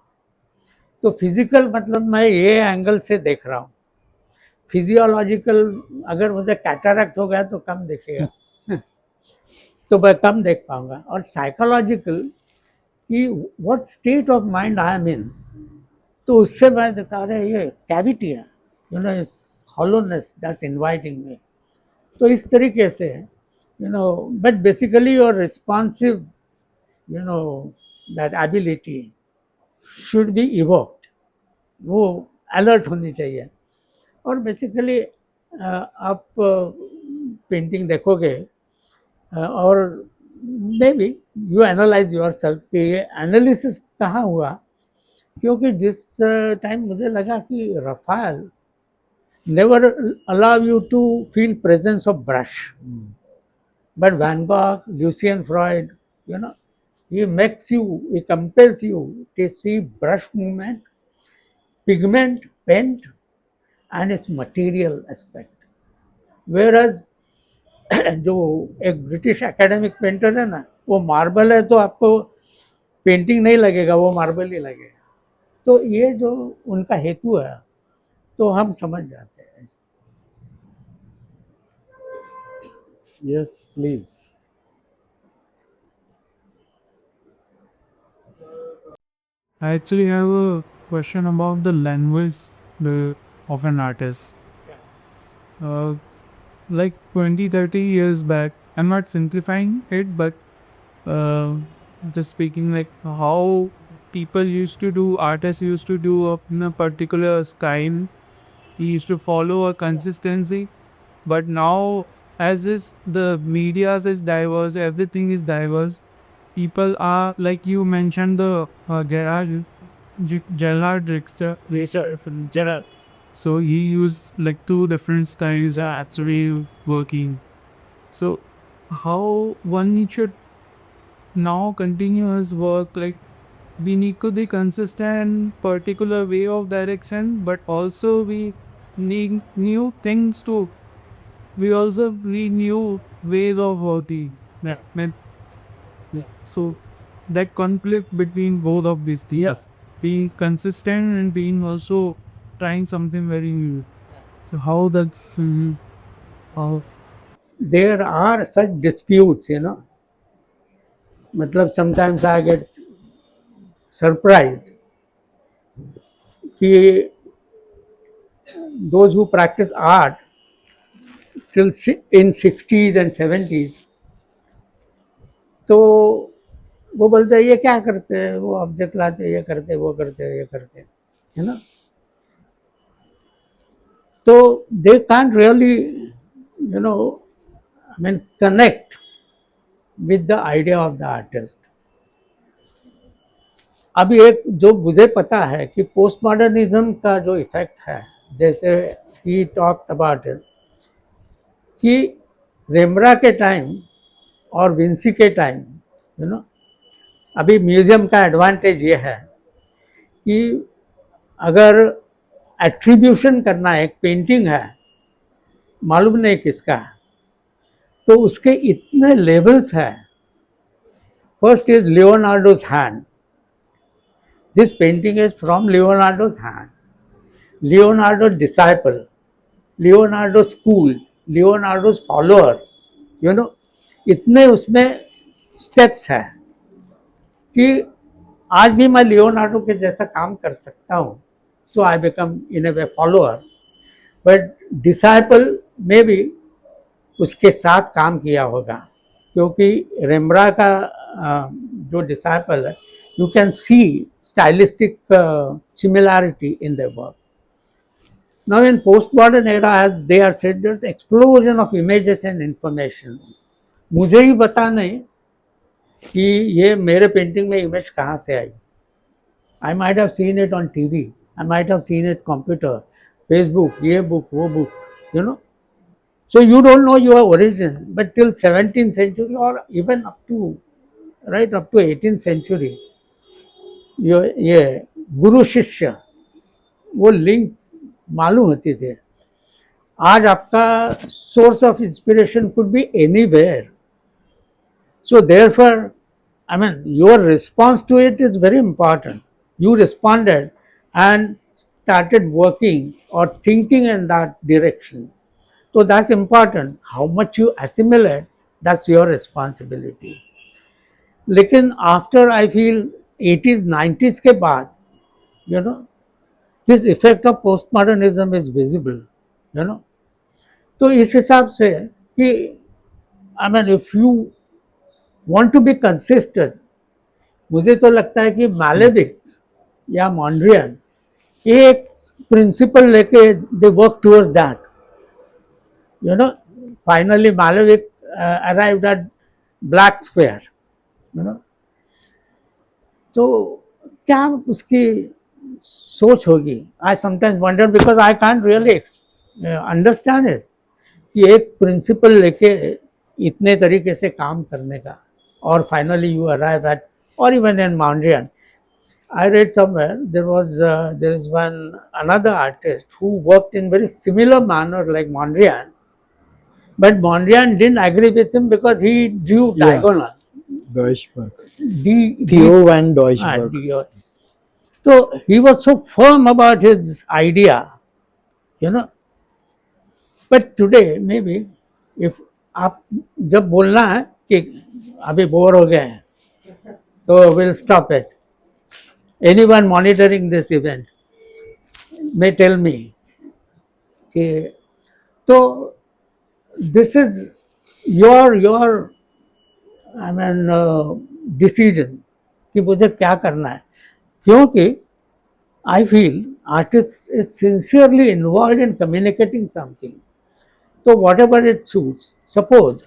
तो फिजिकल मतलब मैं ये एंगल से देख रहा हूँ. फिजियोलॉजिकल, अगर मुझे कैटरैक्ट हो गया तो कम दिखेगा, तो मैं कम देख पाऊंगा. और साइकोलॉजिकल कि what state of mind I am in, तो उससे मैं देखता रहे ये कैविटी है, इस हॉलोनेस दैट्स इनवाइटिंग मी. तो इस तरीके से but basically your responsive that ability should be evoked, वो अलर्ट होनी चाहिए. और बेसिकली आप पेंटिंग देखोगे और may be you analyse your self कि ये एनालिसिस कहाँ हुआ. क्योंकि जिस टाइम मुझे लगा कि Raphael never allow you to feel presence of brush, but Van Gogh, Lucian Freud, he makes you, he compels you to see brush movement, pigment, paint and its material aspect. Whereas जो एक British academic painter है ना, वो marble है तो आपको painting नहीं लगेगा, वो मार्बल ही लगेगा. तो ये जो उनका हेतु है, तो हम समझ जाते हैं. Yes, please. I actually have a question about the language of an artist. Uh, like 20, 30 years back, I'm not simplifying it, but uh, just speaking like how people used to do, artists used to do up in a particular style. He used to follow a consistency, but now as is the media is diverse, everything is diverse. People are like you mentioned the Gerard Richter from Gerard. So he used like two different styles are actually working. So how one should now continue his work, like we need to be consistent particular way of direction, but also we need new things to, we also need new ways of working. Yeah. Yeah. So that conflict between both of these things, yes, being consistent and being also trying something very new. So how that's how There are such disputes, मतलब sometimes I get surprised कि those who practice art till in 60s and 70s, तो वो बोलते हैं ये क्या करते हैं, वो ऑब्जेक्ट लाते हैं, ये करते हैं, वो करते हैं, ये करते हैं, है ना. तो they can't really I mean connect with the idea of the artist. अभी एक जो मुझे पता है कि पोस्ट मॉडर्निज्म का जो इफेक्ट है, जैसे ही टॉक अबाउट इट, कि रेमरा के टाइम और विंसी के टाइम, यू नो अभी म्यूजियम का एडवांटेज ये है कि अगर एट्रीब्यूशन करना एक पेंटिंग है, मालूम नहीं किसका है, तो उसके इतने लेवल्स हैं. First is Leonardo's hand. This painting is from Leonardo's hand. Leonardo disciple, Leonardo school, Leonardo's follower, you know इतने उसमें स्टेप्स हैं कि आज भी मैं लियोनार्डो के जैसा काम कर सकता हूँ. So I become in a way follower, but disciple में भी उसके साथ काम किया होगा, क्योंकि रेम्ब्रा का जो डिसाइपल है, you can see stylistic similarity in the work. Now in post modern era, as they are said, there is explosion of images and information. मुझे ही पता नहीं कि ये मेरे पेंटिंग में इमेज कहाँ से आई. I might have seen it on TV, I might have seen it computer, Facebook, ये बुक, वो book, you know. So you don't know your origin, but till 17th century or even up to right up to 18th century, ये गुरु शिष्य वो link मालूम होती थे. आज आपका source of inspiration could be anywhere. So therefore, I mean, your response to it is very important. You responded and started working or thinking in that direction. So that's important. How much you assimilate, that's your responsibility. लेकिन after I feel 80s 90s के बाद, you know this effect of post modernism is visible, you know. तो इस हिसाब से कि I mean if you want to be consistent, मुझे तो लगता है कि मालेविक या मॉन्ड्रियन एक प्रिंसिपल लेके they work towards that, you know. Finally Malevich arrived at black square, you know. तो क्या उसकी सोच होगी? I sometimes wonder, because I can't really understand it कि एक प्रिंसिपल लेके इतने तरीके से काम करने का, और फाइनली यू अराइव एट, और even in Mondrian. I read somewhere there is one another artist who worked in very similar manner like Mondrian, but Mondrian didn't agree with him because he drew diagonal. Deutschberg. D, Theo van Deutschberg. So he was so firm about his idea, you know. But today maybe if आप जब बोलना है कि अभी bore हो गए हैं तो we'll stop it. anyone monitoring this event may tell me कि तो this is your I mean decision कि मुझे क्या करना है, क्योंकि I feel artist is sincerely involved in communicating something. तो whatever it suits, suppose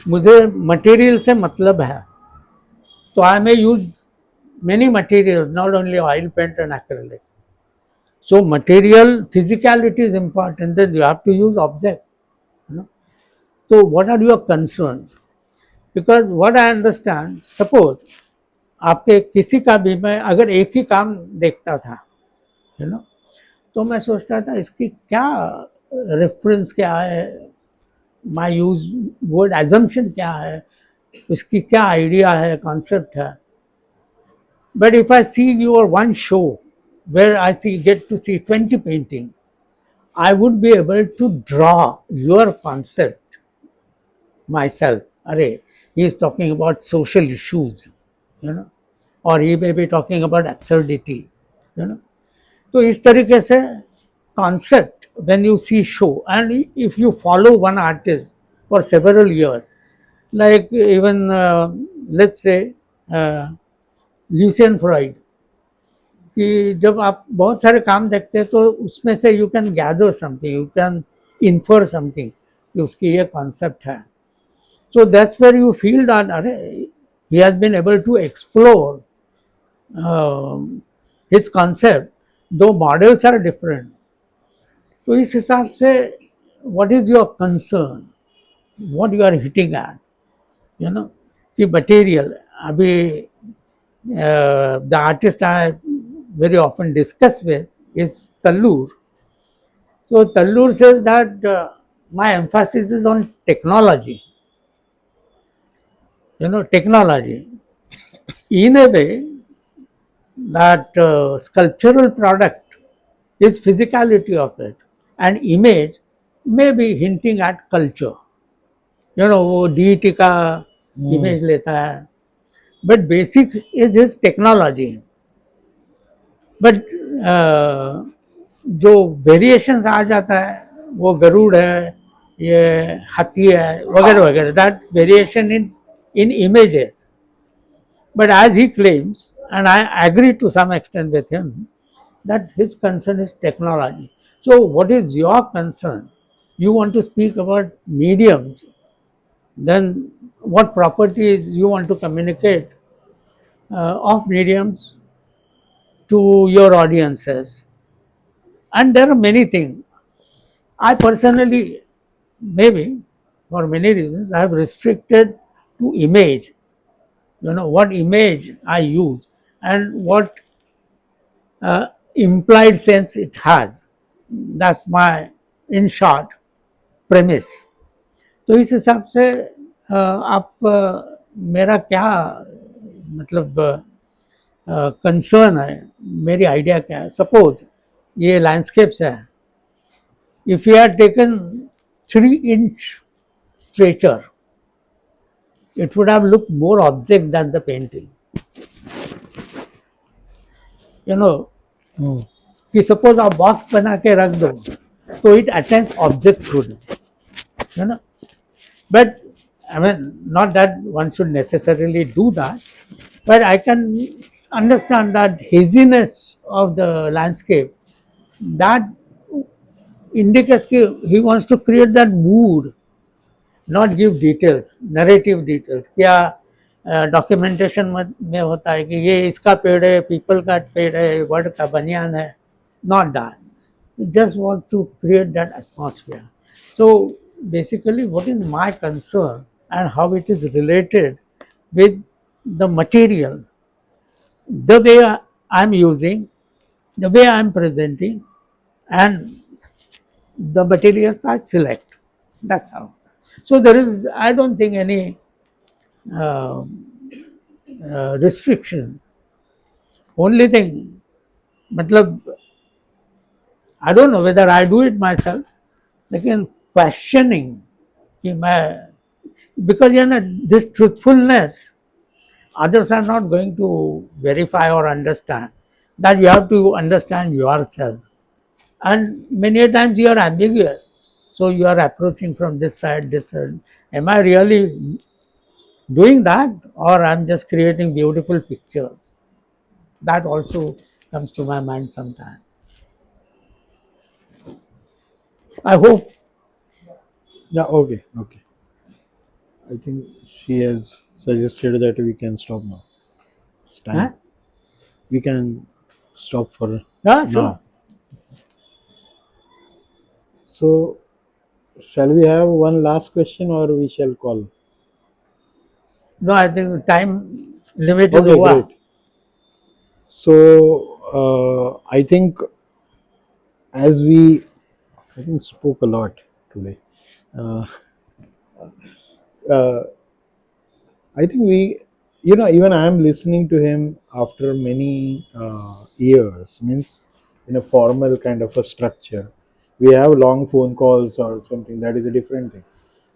मुझे मटेरियल से मतलब है, तो I may use many materials, not only oil paint and acrylic. So material physicality is important. Then you have to use object. You know. So what are your concerns? Because what I understand, suppose आपके किसी का भी मैं अगर एक ही काम देखता था, यू नो, तो मैं सोचता था इसकी क्या रेफरेंस क्या है, माय यूज वर्ड एजम्पशन क्या है, उसकी क्या आइडिया है, कॉन्सेप्ट है. But if I see your one show where I see get to see 20 painting, I would be able to draw your concept myself. Array, he is talking about social issues, you know, or he may be talking about absurdity, you know. तो इस तरीके से concept when you see show, and if you follow one artist for several years, like even let's say uh, Lucian Freud, कि जब आप बहुत सारे काम देखते हैं तो उसमें से you can gather something, you can infer something कि उसकी ये कॉन्सेप्ट है. So that's where you feel that अरे he has been able to explore his concept, दो मॉडल्स आर डिफरेंट. तो इस हिसाब से what is your concern, what you are hitting at, you know, कि मटेरियल अभी the artist I very often discuss with is Tallur. So Tallur says that my emphasis is on technology. You know, technology. In a way, that sculptural product is physicality of it, and image may be hinting at culture. You know, वो deity का image लेता है, but basic is his technology. But जो variations आ जाता है वो गरुड़ है, ये हाथी है, वगैरह वगैरह, that variation in images. But as he claims and I agree to some extent with him that his concern is technology. So what is your concern? You want to speak about mediums, then what properties you want to communicate of mediums to your audiences? And there are many things. I personally, maybe for many reasons, I have restricted to image. You know, what image I use and what implied sense it has. That's my, in short, premise. तो इस हिसाब से आप मेरा क्या मतलब concern है, मेरी आइडिया क्या है. सपोज ये लैंडस्केप्स है, if he had taken 3-inch stature, it would have looked more object than the painting. You know, कि suppose आप बॉक्स बना के रख दो तो it attains objecthood, you know. But I mean, not that one should necessarily do that, but I can understand that haziness of the landscape, that indicates that he wants to create that mood, not give details, narrative details. क्या documentation में होता है कि ये इसका पेड़ है, people का पेड़ है, वर्ड का बनियान है, not that. Just want to create that atmosphere. So basically what is my concern and how it is related with the material, the way I am using, the way I am presenting, and the materials I select. That's how. So there is, I don't think, any uh, restrictions. Only thing, मतलब I don't know whether I do it myself, लेकिन questioning कि मैं, because you know this truthfulness, others are not going to verify or understand. that you have to understand yourself. And many a times you are ambiguous. So you are approaching from this side, this side. Am I really doing that, or I'm just creating beautiful pictures? That also comes to my mind sometimes. I hope. Yeah, okay, okay. I think she has suggested that we can stop now. It's Huh? time. We can stop for Yeah, sure. now. So, shall we have one last question or we shall call? No, I think time limit is Okay, over. great. So, I think as we, I think, spoke a lot today. Uh, uh, I think we, even I am listening to him after many years, means in a formal kind of a structure. We have long phone calls or something, that is a different thing.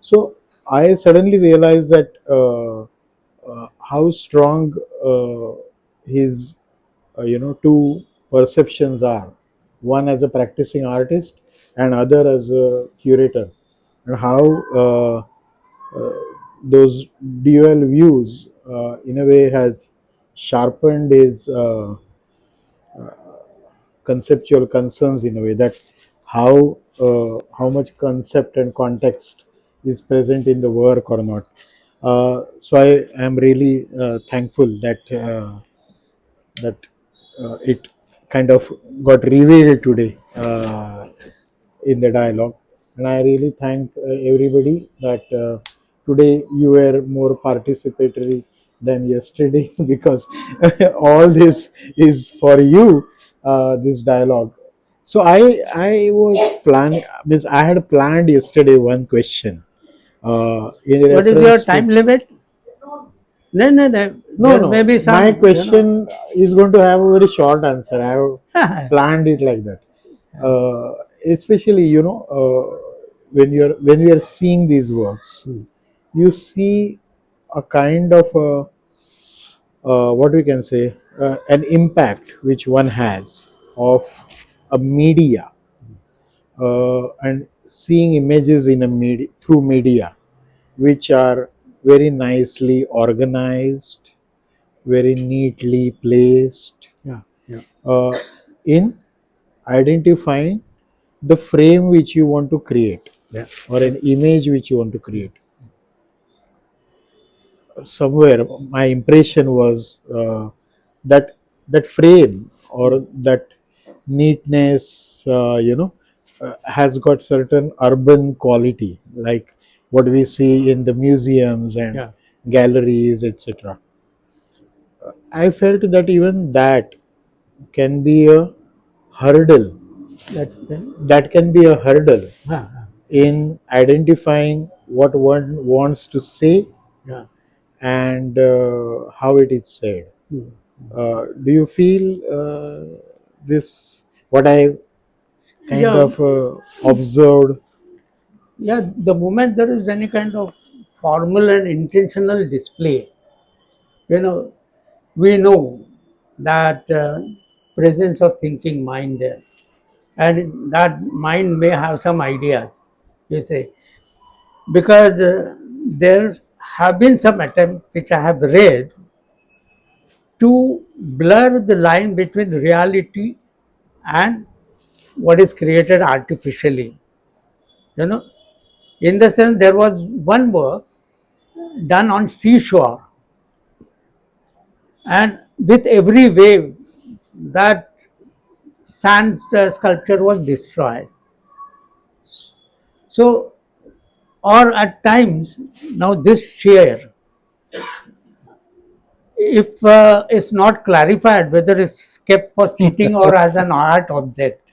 So I suddenly realized that how strong his, two perceptions are. One as a practicing artist and other as a curator, and how uh, those dual views in a way has sharpened his conceptual concerns in a way that how much concept and context is present in the work or not. So I am really thankful that it kind of got revealed today in the dialogue. And I really thank everybody that today you were more participatory than yesterday because all this is for you, this dialogue. So I was planning, means I had planned yesterday one question in What is your reference time to. limit? No, no, no. No, There may no. be My some. question is going to have a very short answer. I have planned it like that. Especially, when you are seeing these works, you see a kind of what we can say, an impact which one has of a media, and seeing images in a media through media, which are very nicely organized, very neatly placed Yeah, yeah, uh, in identifying the frame which you want to create yeah, or an image which you want to create. Somewhere my impression was that that frame or that neatness, has got certain urban quality, like what we see in the museums and yeah. galleries, etc. I felt that even that can be a hurdle, that can be a hurdle Huh, in identifying what one wants to say yeah. and how it is said. Hmm. Do you feel this, what I kind Yeah, of observed? yeah. The moment there is any kind of formal and intentional display, you know, we know that presence of thinking mind there, and that mind may have some ideas. You say because there have been some attempts which I have read to blur the line between reality and what is created artificially. You know, in the sense there was one work done on seashore, and with every wave that sand sculpture was destroyed. So, or at times now this chair, if it's not clarified whether it's kept for sitting or as an art object,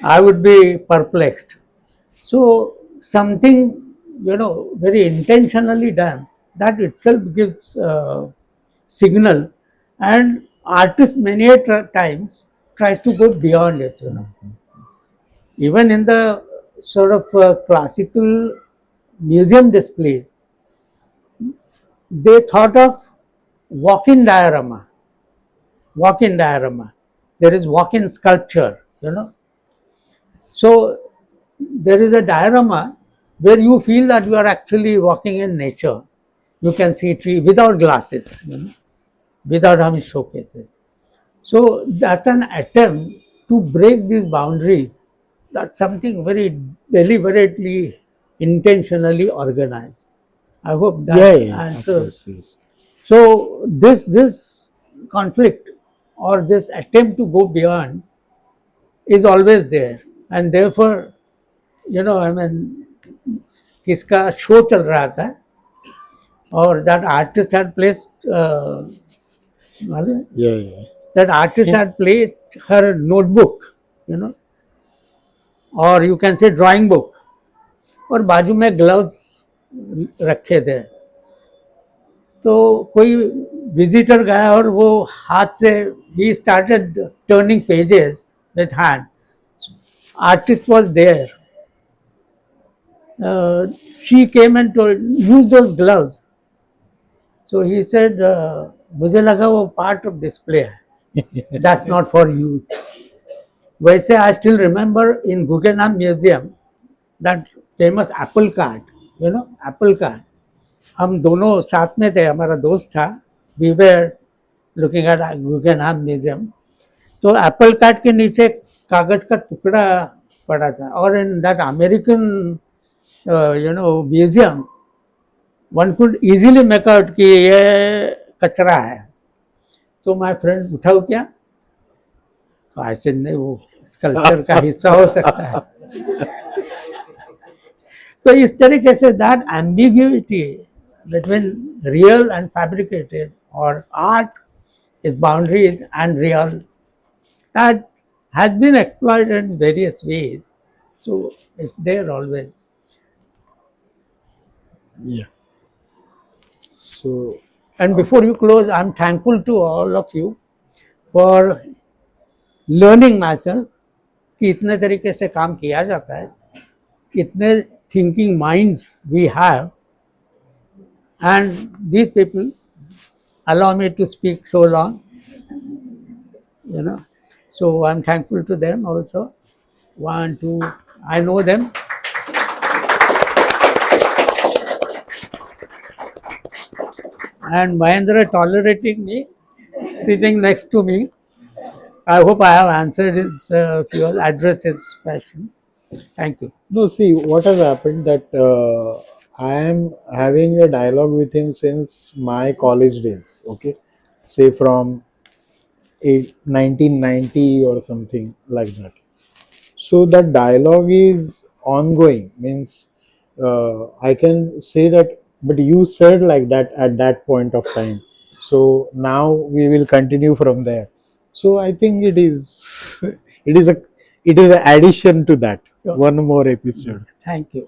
I would be perplexed. So something very intentionally done, that itself gives signal, and artist many a times tries to go beyond it. Even in the sort of classical museum displays, they thought of walk-in diorama. walk-in diorama. There is walk-in sculpture, you know. So there is a diorama where you feel that you are actually walking in nature. You can see tree without glasses, you know, without having showcases. So that's an attempt to break these boundaries. That's something very deliberately, intentionally organized. I hope Yeah, that yeah, of course, answers. yes. So this conflict or this attempt to go beyond is always there, and therefore, you know, I mean, किसका show चल रहा था और that artist had placed Yeah, yeah. that artist In, had placed her notebook, you know, or you can say drawing book, और बाजू में gloves रखे थे. तो कोई विजिटर गया और वो हाथ से he started turning pages with hand. Artist was there. She came and told, use those gloves. So he said, मुझे लगा वो part of display है. That's not for use. वैसे I still remember in Guggenheim Museum that famous apple cart, you know, apple cart. हम दोनों साथ में थे, हमारा दोस्त था. We were looking at Guggenheim Museum. तो एप्पल कार्ट के नीचे कागज का टुकड़ा पड़ा था, और in that American you know museum one could easily make out कि ये कचरा है. तो माय फ्रेंड उठाओ क्या, तो ऐसे नहीं, वो स्कल्पचर का हिस्सा हो सकता है. तो इस तरीके say that ambiguity between real and fabricated और art is boundaries and real, that has been exploited in various ways. So it's there always. yeah. So, And before you close, I'm thankful to all of you for learning myself कि इतने तरीके से काम किया जाता है, इतने thinking minds we have, and these people allow me to speak so long, you know. So I'm thankful to them also. One, two, I know them. And Mahendra tolerating me, sitting next to me. I hope I have answered his, addressed his question. Thank you. no, see, what has happened that I am having a dialogue with him since my college days, okay? Say from 1990 or something like that. So the dialogue is ongoing, means I can say that, but you said like that at that point of time. So now we will continue from there. So I think it is, it is a, it is an addition to that Sure. one more episode. Thank you.